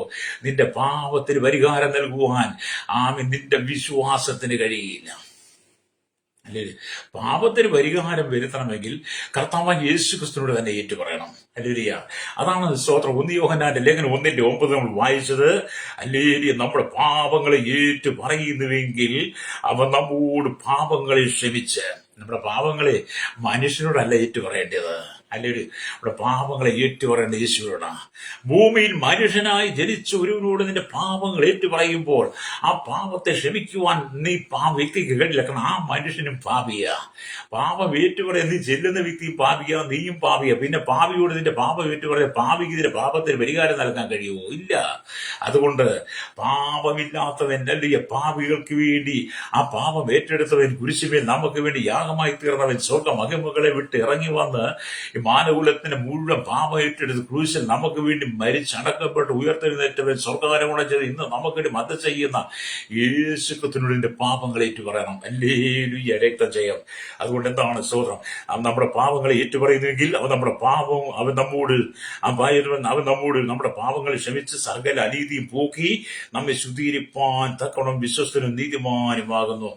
നിന്റെ പാപത്തിന് പരിഹാരം നൽകുവാൻ നിന്റെ വിശ്വാസത്തിന് കഴിയില്ല. അല്ലേ? പാപത്തിന് പരിഹാരം വരുത്തണമെങ്കിൽ കർത്താവായ യേശു ക്രിസ്തുവിനോട് തന്നെ ഏറ്റുപറയണം. ഹല്ലേലൂയ. അതാണ് സ്തോത്രം. 1 യോഹന്നാന്റെ ലേഖനം 1:9 നമ്മൾ വായിച്ചത്. ഹല്ലേലൂയ. നമ്മുടെ പാപങ്ങളെ ഏറ്റു പറയുന്നുവെങ്കിൽ അവൻ നമ്മോട് പാപങ്ങളെ ക്ഷമിച്ച്, നമ്മുടെ പാപങ്ങളെ മനുഷ്യനോടല്ല ഏറ്റു പറയേണ്ടത്. അല്ലെങ്കിൽ നമ്മുടെ പാപങ്ങളെ ഏറ്റുപറയേണ്ട യേശുവിനോടാണ്. ഭൂമിയിൽ മനുഷ്യനായി ജനിച്ച ഒരുവനോട് നിന്റെ പാപങ്ങൾ ഏറ്റുപറയുമ്പോൾ ആ പാപത്തെ ക്ഷമിക്കുവാൻ നീ വ്യക്തിക്ക് കഴിയില്ല. കാരണം ആ മനുഷ്യനും പാപിയ. പാപം ഏറ്റുപറയാൻ നീ ചെല്ലുന്ന വ്യക്തിയും പാപിയ, നീയും പാപിയ. പിന്നെ പാപിയോട് നിന്റെ പാപം ഏറ്റുപറയാൻ പാപിക്ക് ഇതിന്റെ പാപത്തിന് പരിഹാരം നൽകാൻ കഴിയുമോ? ഇല്ല. അതുകൊണ്ട് പാപമില്ലാത്തവൻ, അല്ലെങ്കിൽ പാപികൾക്ക് വേണ്ടി ആ പാപം ഏറ്റെടുത്തവൻ, കുരിശുമേൽ നമുക്ക് വേണ്ടി യാഗമായി തീർന്നവൻ, സ്വർഗ്ഗ മഹിമകളെ വിട്ട് ഇറങ്ങി വന്ന് മാനകുലത്തിന് മുഴുവൻ പാപം ഏറ്റെടുത്ത് ക്രൂശിൽ നമുക്ക് വേണ്ടി മരിച്ചടക്കപ്പെട്ട് ഉയർത്തെഴുന്നേറ്റവൻ, സ്വർഗ്ഗാരോഹണം ചെയ്ത് ഇന്ന് നമുക്ക് വേണ്ടി മദ്ദ ചെയ്യുന്ന യേശു ക്രിസ്തുവിന്റെ പാപങ്ങളെ ഏറ്റു പറയണം. ഹല്ലേലൂയ. രക്തം ചെയ്യാം. അതുകൊണ്ട് എന്താണ് സ്തോത്രം? അവൻ നമ്മുടെ പാപങ്ങളെ ഏറ്റുപറയുന്നുവെങ്കിൽ അവൻ നമ്മുടെ പാപവും അവൻ നമ്മോട് നമ്മുടെ പാപങ്ങളെ ക്ഷമിച്ച് സകല അനീതിയും പോക്കി നമ്മെ ശുദ്ധീകരിപ്പാൻ തക്കവണ്ണം വിശ്വസ്തനും നീതിമാനുമാകുന്നു.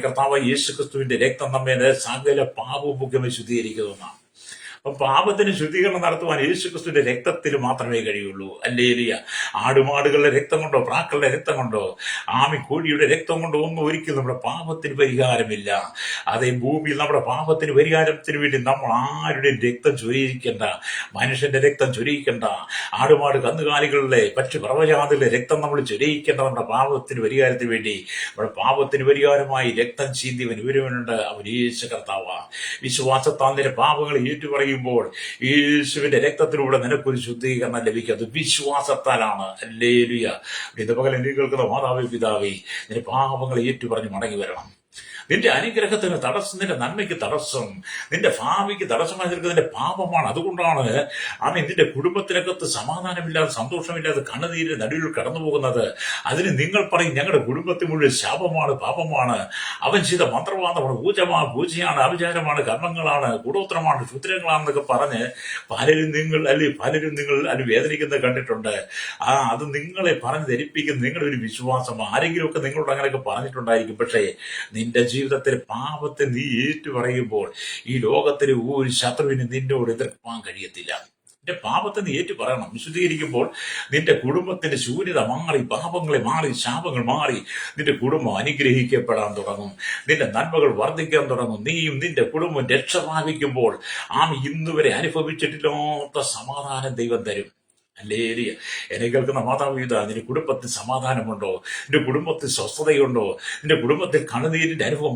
കർത്താവായ യേശു ക്രിസ്തുവിന്റെ രക്തം നമ്മെ സകല പാപവും പോക്കി ശുദ്ധീകരിക്കുന്നതാണ്. അപ്പൊ പാപത്തിന് ശുദ്ധീകരണം നടത്തുവാൻ യേശുക്രിസ്തുവിന്റെ രക്തത്തിൽ മാത്രമേ കഴിയുള്ളൂ. ഹല്ലേലൂയ. ആടുമാടുകളുടെ രക്തം കൊണ്ടോ പ്രാക്കളുടെ രക്തം കൊണ്ടോ കോഴിയുടെ രക്തം കൊണ്ടോ ഒന്നും ഒരിക്കലും നമ്മുടെ പാപത്തിന് പരിഹാരമില്ല. അതേ ഭൂമിയിൽ നമ്മുടെ പാപത്തിന് പരിഹാരത്തിന് വേണ്ടി നമ്മൾ ആരുടെയും രക്തം ചൊരിയിക്കേണ്ട, മനുഷ്യന്റെ രക്തം ചൊരിയിക്കേണ്ട, ആടുമാട് കന്നുകാലികളുടെ മറ്റു പ്രവജാതികളുടെ രക്തം നമ്മൾ ചൊരിയിക്കേണ്ട. നമ്മുടെ പാപത്തിന് പരിഹാരത്തിന് വേണ്ടി, നമ്മുടെ പാപത്തിന് പരിഹാരമായി രക്തം ചീന്തിവൻ ഒരുവനുണ്ട്, അവൻ യേശു കർത്താവാ. വിശ്വാസത്താൽ നിന്റെ പാപങ്ങൾ ഏറ്റുപറയും യേശുവിന്റെ രക്തത്തിലൂടെ നിനക്കൊരു ശുദ്ധീകരണം ലഭിക്കുക. അത് വിശ്വാസത്താലാണ്. ഹല്ലേലൂയ. ഇത് പകൽ എന്നെ കേൾക്കുന്ന മാതാവേ, പിതാവേ, നിന്റെ പാപങ്ങളെ ഏറ്റുപറഞ്ഞ് മടങ്ങി വരണം. നിന്റെ അനുഗ്രഹത്തിന് തടസ്സം, നിന്റെ നന്മയ്ക്ക് തടസ്സം, നിന്റെ ഭാവിക്ക് തടസ്സമായി നിൽക്കുന്നതിന്റെ പാപമാണ്. അതുകൊണ്ടാണ് നിന്റെ കുടുംബത്തിനകത്ത് സമാധാനമില്ലാതെ, സന്തോഷമില്ലാതെ, കണ്ണുനീരിന്റെ നടുവിൽ കടന്നു പോകുന്നത്. അതിന് നിങ്ങൾ പറയും, ഞങ്ങളുടെ കുടുംബത്തിൽ മുഴുവൻ ശാപമാണ്, പാപമാണ്, അവൻ ചെയ്ത മന്ത്രവാദമാണ്, പൂജയാണ്, അവിചാരമാണ്, കർമ്മങ്ങളാണ്, കൂടോത്രമാണ്, ക്ഷുദ്രങ്ങളാണെന്നൊക്കെ പറഞ്ഞ് പലരും നിങ്ങൾ വേദനിക്കുന്നത് കണ്ടിട്ടുണ്ട്. അത് നിങ്ങളെ പറഞ്ഞ് ധരിപ്പിക്കുന്ന നിങ്ങളുടെ ഒരു വിശ്വാസം. ആരെങ്കിലുമൊക്കെ നിങ്ങളോട് അങ്ങനെയൊക്കെ പറഞ്ഞിട്ടുണ്ടായിരിക്കും. പക്ഷേ നിന്റെ ജീവിതത്തിൽ പാപത്തെ നീ ഏറ്റുപറയുമ്പോൾ ഈ ലോകത്തിലെ ഒരു ശത്രുവിന് നിന്നോട് എതിർക്കാൻ കഴിയത്തില്ല. നിന്റെ പാപത്തെ നീ ഏറ്റുപറയണം. വിശുദ്ധീകരിക്കുമ്പോൾ നിന്റെ കുടുംബത്തിന്റെ ശൂന്യത മാറി, പാപങ്ങളെ മാറി, ശാപങ്ങൾ മാറി, നിന്റെ കുടുംബം അനുഗ്രഹിക്കപ്പെടാൻ തുടങ്ങും. നിന്റെ നന്മകൾ വർദ്ധിക്കാൻ തുടങ്ങും. നീയും നിന്റെ കുടുംബം രക്ഷ പ്രാപിക്കുമ്പോൾ ഇന്നുവരെ അനുഭവിച്ചിട്ടില്ലാത്ത സമാധാനം ദൈവം തരും. ഹല്ലേലൂയ. എന്നെ കേൾക്കുന്ന മാതാപിതാ, നിന്റെ കുടുംബത്തിൽ സമാധാനമുണ്ടോ? നിന്റെ കുടുംബത്തിൽ സ്വസ്ഥതയുണ്ടോ? നിന്റെ കുടുംബത്തിൽ കണ്ണുനീരിന്റെ അനുഭവം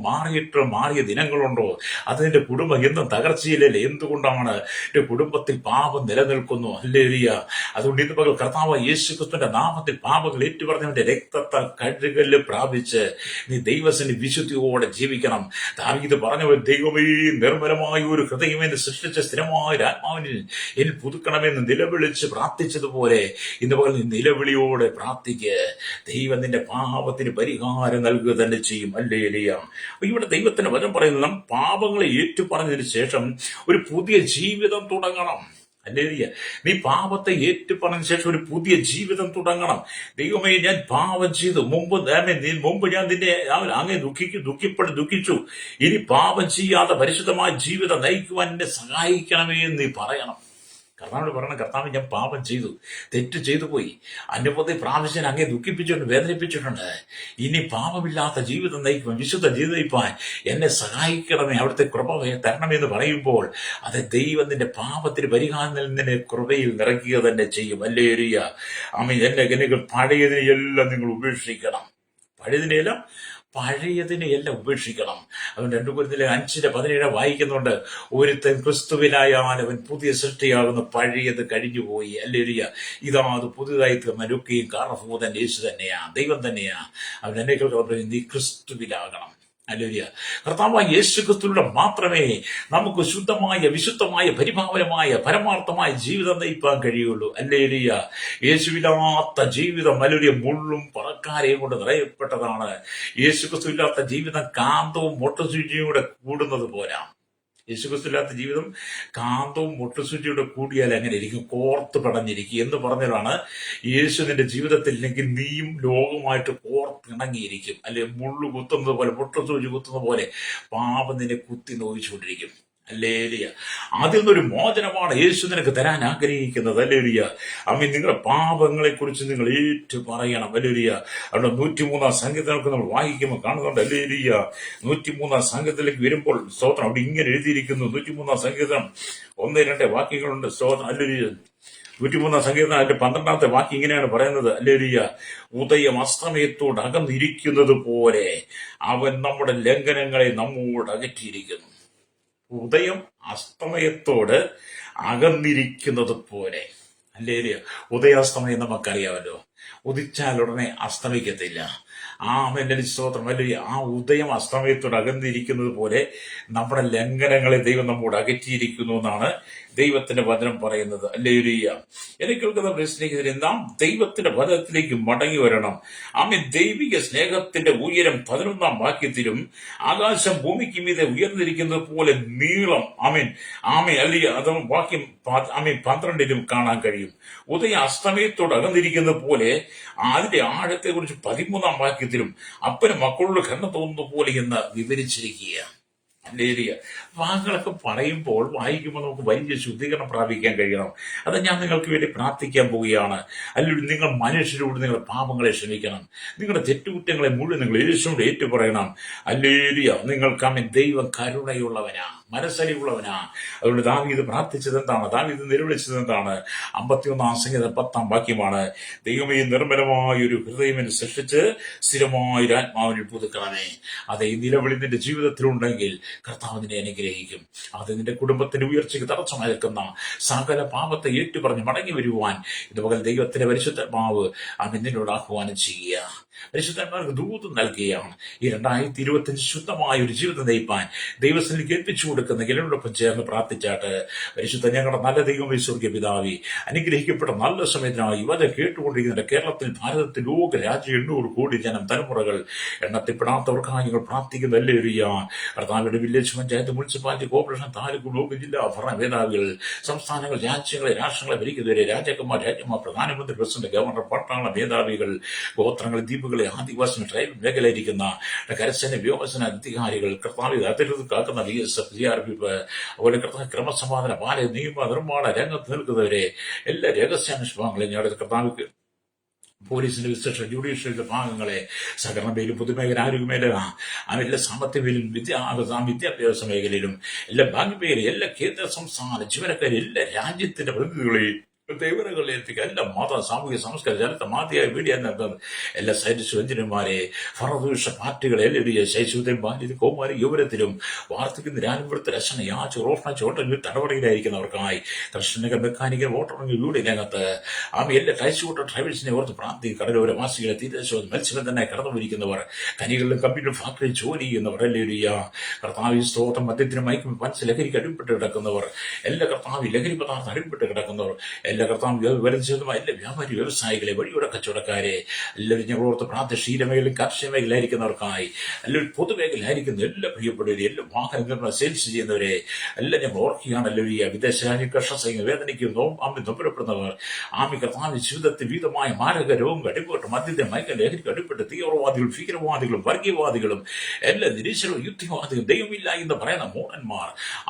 മാറിയ ദിനങ്ങളുണ്ടോ? അത് നിന്റെ കുടുംബം എന്നും തകർച്ചയിലല്ലേ? എന്തുകൊണ്ടാണ്? നിന്റെ കുടുംബത്തിൽ പാപം നിലനിൽക്കുന്നു. ഹല്ലേലൂയ. അതുകൊണ്ട് ഇന്ന് പകൽ കർത്താവായ യേശു ക്രിസ്തുവിന്റെ നാമത്തിൽ പാപങ്ങൾ ഏറ്റുപറഞ്ഞവന്റെ രക്തത്താൽ കഴുകല് പ്രാപിച്ച് നീ ദൈവസന്നിധി വിശുദ്ധിയോടെ ജീവിക്കണം. ദാവീദ് പറഞ്ഞവൻ, ദൈവമേ, നിർമ്മലമായ ഒരു ഹൃദയം എന്ന് സൃഷ്ടിച്ച സ്ഥിരമായ ഒരു ആത്മാവിനിൽ എന്നിൽ പുതുക്കണമെന്ന് നിലവിളിച്ച് പ്രാർത്ഥിച്ചതുപോലെ ഇന്ന് പകൽ നിലവിളിയോടെ പ്രാർത്ഥിക്ക്. ദൈവം നിന്റെ പാപത്തിന് പരിഹാരം നൽകുക തന്നെ ചെയ്യും. ഹല്ലേലൂയ. ഇവിടെ ദൈവത്തിന്റെ വചനം പറയുന്നത്, നാം പാപങ്ങളെ ഏറ്റുപറഞ്ഞതിന് ശേഷം ഒരു പുതിയ ജീവിതം തുടങ്ങണം. ഹല്ലേലൂയ. നീ പാപത്തെ ഏറ്റുപറഞ്ഞ ശേഷം ഒരു പുതിയ ജീവിതം തുടങ്ങണം. ദൈവമേ, ഞാൻ പാപം ചെയ്തു, മുമ്പ് ഞാൻ നിന്നെ അങ്ങേ ദുഃഖിച്ചു, ഇനി പാപം ചെയ്യാതെ പരിശുദ്ധമായ ജീവിതം നയിക്കുവാൻ എന്നെ സഹായിക്കണമേ എന്ന് നീ പറയണം. കർത്താവിനോട് പറയണം, കർത്താവ്, ഞാൻ പാപം ചെയ്തു, തെറ്റ് ചെയ്തു പോയി, അന്യപതി പ്രാവശ്യം അങ്ങേ ദുഃഖിപ്പിച്ചിട്ടുണ്ട്, വേദനിപ്പിച്ചിട്ടുണ്ട്. ഇനി പാപമില്ലാത്ത ജീവിതം നയിക്കുവാൻ, വിശുദ്ധ ജീവിതം നയിപ്പാൻ എന്നെ സഹായിക്കണമേ, അവിടുത്തെ കൃപ തരണമെന്ന് പറയുമ്പോൾ അത് ദൈവത്തിന്റെ പാപത്തിന് പരിഹാരം നിന്നെ കൃപയിൽ നിറയ്ക്കുക തന്നെ ചെയ്യും. ഹല്ലേലൂയ. ആമേൻ. എന്നെ പഴയതിനെയെല്ലാം നിങ്ങൾ ഉപേക്ഷിക്കണം. പഴയതിനെയെല്ലാം പഴയതിനെ എല്ലാം ഉപേക്ഷിക്കണം. അതുകൊണ്ട് 2 കൊരിന്ത്യർ 5:17 വായിക്കുന്നുണ്ട്, ഒരുത്തൻ ക്രിസ്തുവിലായാൽ അവൻ പുതിയ സൃഷ്ടിയാകുന്നു, പഴയത് കഴിഞ്ഞുപോയി. ഹല്ലേലൂയ. ഇതാ അത് പുതുതായി തീർന്നൊക്കെയും കാരണഭൂതൻ യേശു തന്നെയാ, ദൈവം തന്നെയാ. അവൻ എന്നെ കേൾക്കാൻ, നീ ക്രിസ്തുവിലാകണം. ഹല്ലേലൂയ. കർത്താവായ യേശു ക്രിസ്തുവിലൂടെ മാത്രമേ നമുക്ക് ശുദ്ധമായ, വിശുദ്ധമായ, പരിഭാവനമായ, പരമാർത്ഥമായ ജീവിതം നയിപ്പാൻ കഴിയുള്ളൂ. ഹല്ലേലൂയ. യേശുവില്ലാത്ത ജീവിതം ഹല്ലേലൂയ മുള്ളും പറക്കാരെയും കൊണ്ട് നിറയപ്പെട്ടതാണ്. യേശു ക്രിസ്തു ഇല്ലാത്ത ജീവിതം കാന്തവും മൊട്ടസൂചിയും കൂടെ കൂടുന്നത് പോരാ. യേശുക്രിസ്തുവില്ലാത്ത ജീവിതം കാന്തവും മുട്ടുസൂചിയുടെ കൂടിയാൽ അങ്ങനെ ഇരിക്കും, കോർത്ത് പടഞ്ഞിരിക്കും എന്ന് പറഞ്ഞതാണ്. യേശു നിന്റെ ജീവിതത്തിൽ ഇല്ലെങ്കിൽ നീയും ലോകവുമായിട്ട് കോർത്തിണങ്ങിയിരിക്കും. അല്ലെ, മുള്ളു കുത്തുന്നത് പോലെ, മുട്ടുസൂചി കുത്തുന്ന പോലെ പാപം നിന്നെ കുത്തി നോവിച്ചുകൊണ്ടിരിക്കും. ഹല്ലേലൂയ. അതിൽ നിന്നൊരു മോചനമാണ് യേശു നിനക്ക് തരാൻ ആഗ്രഹിക്കുന്നത്. ഹല്ലേലൂയ. ആമേൻ. നിങ്ങളുടെ പാപങ്ങളെ കുറിച്ച് നിങ്ങൾ ഏറ്റു പറയണം. ഹല്ലേലൂയ. അവിടെ 103 സംഗീതങ്ങൾക്ക് നമ്മൾ വായിക്കുമ്പോൾ കാണുന്നുണ്ട്. ഹല്ലേലൂയ. 103 സംഗീതത്തിലേക്ക് വരുമ്പോൾ സ്തോത്രം അവിടെ ഇങ്ങനെ എഴുതിയിരിക്കുന്നു. 103 സംഗീതം 1-2 വാക്യങ്ങളുണ്ട്. സ്തോത്രം. ഹല്ലേലൂയ. 103 സംഗീതം അതിന്റെ 12ാമത്തെ വാക്യം ഇങ്ങനെയാണ് പറയുന്നത്. ഹല്ലേലൂയ. ഉദയം അസ്തമയത്തോട് അകന്നിരിക്കുന്നത് പോലെ അവൻ നമ്മുടെ ലംഘനങ്ങളെ നമ്മോട് അകറ്റിയിരിക്കുന്നു. ഉദയം അസ്തമയത്തോട് അകന്നിരിക്കുന്നത് പോലെ. ഹല്ലേലൂയ. ഉദയാസ്തമയം നമുക്കറിയാമല്ലോ, ഉദിച്ചാൽ ഉടനെ അസ്തമിക്കത്തില്ല. ആമേൻ. സ്തോത്രം. ഹല്ലേലൂയ. ആ ഉദയം അസ്തമയത്തോട് അകന്നിരിക്കുന്നത് പോലെ നമ്മുടെ ലംഘനങ്ങളെ ദൈവം നമ്മോട് അകറ്റിയിരിക്കുന്നു എന്നാണ് ദൈവത്തിന്റെ വചനം പറയുന്നത്. ഹല്ലേലൂയ. എനിക്ക് കേൾക്കുന്ന സ്നേഹിതരെ, നാം ദൈവത്തിന്റെ വചനത്തിലേക്ക് മടങ്ങി വരണം. ആമേൻ. ദൈവിക സ്നേഹത്തിന്റെ ഉയരം 11ാം വാക്യത്തിലും ആകാശം ഭൂമിക്ക് മീതെ ഉയർന്നിരിക്കുന്നത് പോലെ നീളം, ആമേൻ ആമേൻ അല്ലെങ്കിൽ അത് വാക്യം ആമേൻ 12ലും കാണാൻ കഴിയും. ഉദയ അസ്തമയത്തോട് അകന്നിരിക്കുന്നത് പോലെ അതിന്റെ ആഴത്തെ കുറിച്ച് 13ാം വാക്യത്തിലും അപ്പനും മക്കളോട് കണ്ണു തോന്നുന്ന പോലെ എന്ന് വിവരിച്ചിരിക്കുക. ഹല്ലേലൂയ. വാക്കുകളൊക്കെ പറയുമ്പോൾ, വായിക്കുമ്പോൾ നമുക്ക് വലിയ ശുദ്ധീകരണം പ്രാപിക്കാൻ കഴിയണം. അത് ഞാൻ നിങ്ങൾക്ക് വേണ്ടി പ്രാർത്ഥിക്കാൻ പോവുകയാണ്. അല്ലെങ്കിൽ നിങ്ങൾ മനുഷ്യരോട് നിങ്ങളുടെ പാപങ്ങളെ ക്ഷമിക്കണം. നിങ്ങളുടെ തെറ്റുകുറ്റങ്ങളെ മുഴുവൻ നിങ്ങൾ യേശുവിനോട് ഏറ്റുപറയണം. ഹല്ലേലൂയ. നിങ്ങൾക്ക് ആമേൻ ദൈവം കരുണയുള്ളവനാ, മനസ്സലിവുള്ളവനാ. അതുകൊണ്ട് ദാവീദ് പ്രാർത്ഥിച്ചത് എന്താണ്? ദാവീദ് നിലവിളിച്ചത് എന്താണ്? 51 സംഗീതം 10ാം വാക്യമാണ്, ദൈവമേ നിർമ്മലമായ ഒരു ഹൃദയം എന്നെ സൃഷ്ടിച്ച് സ്ഥിരമായ ഒരു ആത്മാവിനെ പുതുക്കണമേ. അതെ, ഈ നിലവിളി നിന്റെ ജീവിതത്തിലുണ്ടെങ്കിൽ കർത്താവ് നിന്നെ അനുഗ്രഹിക്കും. അത് നിന്റെ കുടുംബത്തിന്റെ ഉയർച്ചയ്ക്ക് തടസ്സമായി നിൽക്കുന്ന സകല പാപത്തെ ഏറ്റുപറഞ്ഞ് മടങ്ങി വരുവാൻ ഇതുപോലെ ദൈവത്തിന്റെ പരിശുദ്ധാത്മാവ് നിന്നോട് ആഹ്വാനം ചെയ്യുക. പരിശുദ്ധന്മാർക്ക് ദൂതം നൽകുകയാണ്. ഈ 2025 ശുദ്ധമായ ഒരു ജീവിതം നയിപ്പാൻ ദൈവസ്ഥനിലേക്ക് ഏൽപ്പിച്ചു കൊടുക്കുന്ന എല്ലാവരോടൊപ്പം ചേർന്ന് പ്രാർത്ഥിച്ചാട്ട്. പരിശുദ്ധ ഞങ്ങളുടെ നല്ല ദൈവമേ, സ്വർഗ്ഗീയ പിതാവേ, അനുഗ്രഹിക്കപ്പെട്ട നല്ല സമയത്തിനായി ഇവരെ കേട്ടുകൊണ്ടിരിക്കുന്ന കേരളത്തിൽ, ഭാരതത്തിൽ, ലോക രാജ്യം 800 കോടി ജനം, തലമുറകൾ എണ്ണത്തിൽപ്പെടാത്തവർക്കായി ഞങ്ങൾ പ്രാർത്ഥിക്കുന്ന ഹല്ലേലൂയ. കർത്താവിന്റെ village panchayat, municipality, corporation, taluk, block, ജില്ലാ ഭരണ മേധാവികൾ, സംസ്ഥാനങ്ങൾ, രാജ്യങ്ങളെ, രാഷ്ട്രങ്ങളെ ഭരിക്കുന്നവരെ, രാജാക്കന്മാർ, രാജ്യമാർ, പ്രധാനമന്ത്രി, പ്രസിഡന്റ്, ഗവർണർ, പട്ടാള മേധാവികൾ, ഗോത്രങ്ങൾ, ദ്വീപുകളെ, ആദിവാസികൾ, ട്രൈബൽ മേഖലയിരിക്കുന്ന കരസേന, വ്യോമസേന അധികാരികൾ, കർത്താവ് അതിർത്തി കാക്കുന്ന BSF, CRPF, അതുപോലെ ക്രമസമാധാന, പാല, നിയമ നിർമ്മാണ രംഗത്ത് നിൽക്കുന്നവരെ, എല്ലാ രഹസ്യാന്വേഷണങ്ങളെയും ഞങ്ങളുടെ കർത്താവിക്ക്, പോലീസിന്റെ വിശേഷ ജുഡീഷ്യറിയുടെ ഭാഗങ്ങളെ, സഹകരണ മേഖലയിലും, പൊതുമേഖല, ആരോഗ്യമേഖല, എല്ലാ സാമ്പത്തിക മേഖലയിലും, വിദ്യാഭ്യാസ മേഖലയിലും, എല്ലാ ബാങ്ക് മേഖലയും, എല്ലാ കേന്ദ്ര സംസ്ഥാന ജീവനക്കാരും, എല്ലാ രാജ്യത്തിന്റെ പ്രതിനിധികളെയും ദൈവങ്ങളിൽ ഏൽപ്പിക്കുക. എല്ലാ മത, സാമൂഹിക, സംസ്കാര, ചരിത്ര, മാധ്യമ, മീഡിയ, എല്ലാ സൈന്റിസ്റ്റ്, എഞ്ചിനീയർമാരെ, ഫറദൂഷ പാർട്ടികളെ, എല്ലാ ശൈശവത്തിലും, ബാല്യത്തിലും, കൗമാരി, യൗവനത്തിലും വാർത്തയ്ക്കുന്ന രാനുപുരത്ത് രക്ഷണ, യാച്ച്, റോഷണ, ചോട്ടങ്ങൾ തടവറയിലായിരിക്കുന്നവർക്കായി, കർഷകർ, മെക്കാനിക്കൽ, വോട്ടറിംഗ്, യൂണിയൻ രംഗത്ത് എല്ലാ ടൈസ്കൂട്ടർ ട്രൈബൽസിനെ ഓർത്ത് പ്രാർത്ഥിക്കും. കടലോര വാസികളെ, തീരദേശ മത്സ്യബന്ധനെ കടന്നുപോയിരിക്കുന്നവർ, ഖനികളിലും കമ്പ്യൂട്ടർ ഫാക്ടറിയിൽ ജോലി ചെയ്യുന്നവർ, ഹല്ലേലൂയ. കർത്താവ് സ്തോത്രം. മദ്യത്തിനും മയക്കും പൻസ് ലഹരിക്ക് അടിപ്പെട്ട് കിടക്കുന്നവർ, എല്ലാ കർത്താവ് ലഹരി പദാർത്ഥം അടിപ്പെട്ട് കിടക്കുന്നവർ, എല്ലാ കർത്താവ് വരുന്ന എല്ലാ വ്യാപാരി വ്യവസായികളെ, വഴിയുടെ കച്ചവടക്കാരെ, എല്ലാവരും ഞങ്ങളോർത്ത് പ്രാർത്ഥന, ക്ഷീരമേഖലയും കാർഷിക മേഖലയായിരിക്കുന്നവർക്കായി, എല്ലാവരും പൊതുമേഖലയായിരിക്കുന്ന എല്ലാ പ്രിയപ്പെട്ടവരെ, എല്ലാ വാഹനങ്ങൾ സെയിൽസ് ചെയ്യുന്നവരെ എല്ലാം ഞങ്ങൾ ഓർക്കുകയാണ്. എല്ലാവരും വിദേശ രാജ്യ കർഷക വേദനയ്ക്കും നൊമ്പരപ്പെടുന്നവർ, കർത്താവ് ജീവിതത്തിൽ വിധമായ മാരക രോഗം അടിപ്പെട്ട്, മദ്യത്തെ മയക്ക ലഹരിക്ക് അടിപ്പെട്ട്, തീവ്രവാദികളും ഭീകരവാദികളും വർഗീയവാദികളും എല്ലാ നിരീശ്വരവും യുക്തിവാദികളും, ദൈവമില്ല എന്ന് പറയുന്ന മൂടന്മാർ,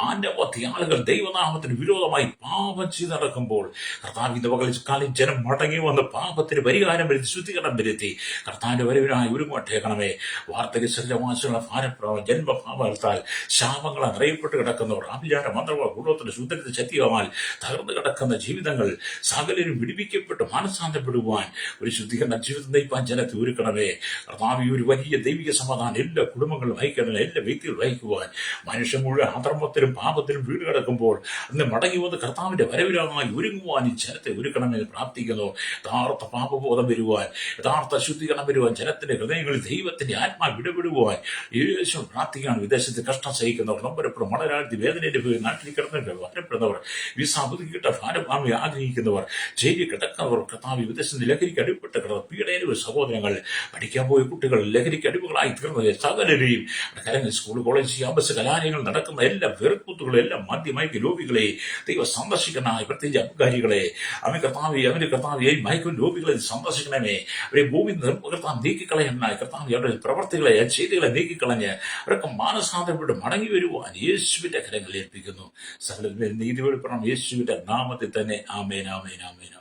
ആന്റവധി ആളുകൾ ദൈവനാമത്തിന് വിരോധമായി പാപം ചെയ്ത് നടക്കുമ്പോൾ കർത്താവ് ഇത് പകൽക്കാലം ജനം മടങ്ങി വന്ന് പാപത്തിന് പരിഹാരം വരുത്തി ശുദ്ധീകരണം വരുത്തി കർത്താവിന്റെ വരവിനായി ഒരുങ്ങോട്ടേക്കണമേ. വാർദ്ധക്യ ശരീരവാസികളുടെ ഭാരപ്രവം ജന്മഭാവത്താൽ ശാപങ്ങൾ അറിയപ്പെട്ട് കിടക്കുന്നവർ, ആഭിചാര മന്ത്രവ കൂടത്തിന്റെ ശുദ്ധത്തിന് ശക്തിയാൽ തകർന്നു കിടക്കുന്ന ജീവിതങ്ങൾ സകലരും വിടിവിക്കപ്പെട്ട് മാനസാന്തപ്പെടുവാൻ ഒരു ശുദ്ധീകരണ ജീവിതം നയിപ്പാൻ ജനത്തെ ഒരുക്കണമേ. കർത്താവ് ഒരു വലിയ ദൈവിക സമാധാനം എല്ലാ കുടുംബങ്ങളും വഹിക്കണം, എല്ലാ വ്യക്തികളും വഹിക്കുവാൻ. മനുഷ്യൻ മുഴുവൻ അധർമ്മത്തിലും പാപത്തിലും വീട് കിടക്കുമ്പോൾ അന്ന് മടങ്ങി വന്ന് കർത്താവിന്റെ വരവിനായി ഒരുങ്ങുവാൻ ഈ ജനത്തെ ഒരുക്കണമെന്ന് പ്രാർത്ഥിക്കുന്നു. യഥാർത്ഥ പാപബോധം വരുവാൻ, യഥാർത്ഥ ശുദ്ധീകരണം വരുവാൻ, ജനത്തിന്റെ ഹൃദയങ്ങളിൽ ദൈവത്തിന്റെ ആത്മാവ് ഇടപെടുവാൻ യേശു പ്രാർത്ഥിക്കുകയാണ്. വിദേശത്ത് കഷ്ടം സഹിക്കുന്നവർ, നമ്പരപ്പുറം മണരാഴ്ത്തി വേദനയുടെ പേര് നാട്ടിൽ കിടന്നവർ, ഭാരപ്പെടുന്നവർ, വിസ അവധിക്കിട്ട ഭാരമാമി ആഗ്രഹിക്കുന്നവർ, ജയിലിൽ കിടക്കുന്നവർ, കർത്താവ് വിദേശത്ത് ലഹരിക്ക് അടിപ്പെട്ട് കിടന്ന പീഡനവും സഹോദരങ്ങൾ, പഠിക്കാൻ പോയ കുട്ടികൾ ലഹരിക്ക് അടിമകളായി തീർന്നത് സകലരെയും കരങ്ങൾ, സ്കൂൾ, കോളേജ്, ക്യാമ്പസ്, കലാലയങ്ങൾ നടക്കുന്ന എല്ലാ വെറുപ്പുത്തുകളും, എല്ലാ മദ്യമയക്ക് ലോബികളെ ദൈവം സന്ദർശിക്കണമായി. പ്രത്യേകിച്ച് അബ്കാരികളെ അവന്റെ കർത്താവ് മയക്കും ലോബികളെ സന്ദർശിക്കണമേ. അവരെ ഭൂമി കർത്താവ് നീക്കിക്കളയണമായി. കർത്താവ് അവരുടെ പ്രവർത്തികളെ, ചെയ്തികളെ നീക്കിക്കളഞ്ഞ് അവരൊക്കെ മാനസാന്തരപ്പെട്ട് മടങ്ങി വരുവാൻ യേശുവിന്റെ കരങ്ങളിൽ ഏൽപ്പിക്കുന്നു. സകല നീതി വെളിപ്പെടണം യേശുവിന്റെ നാമത്തിൽ തന്നെ. ആമേൻ, ആമേൻ, ആമേൻ.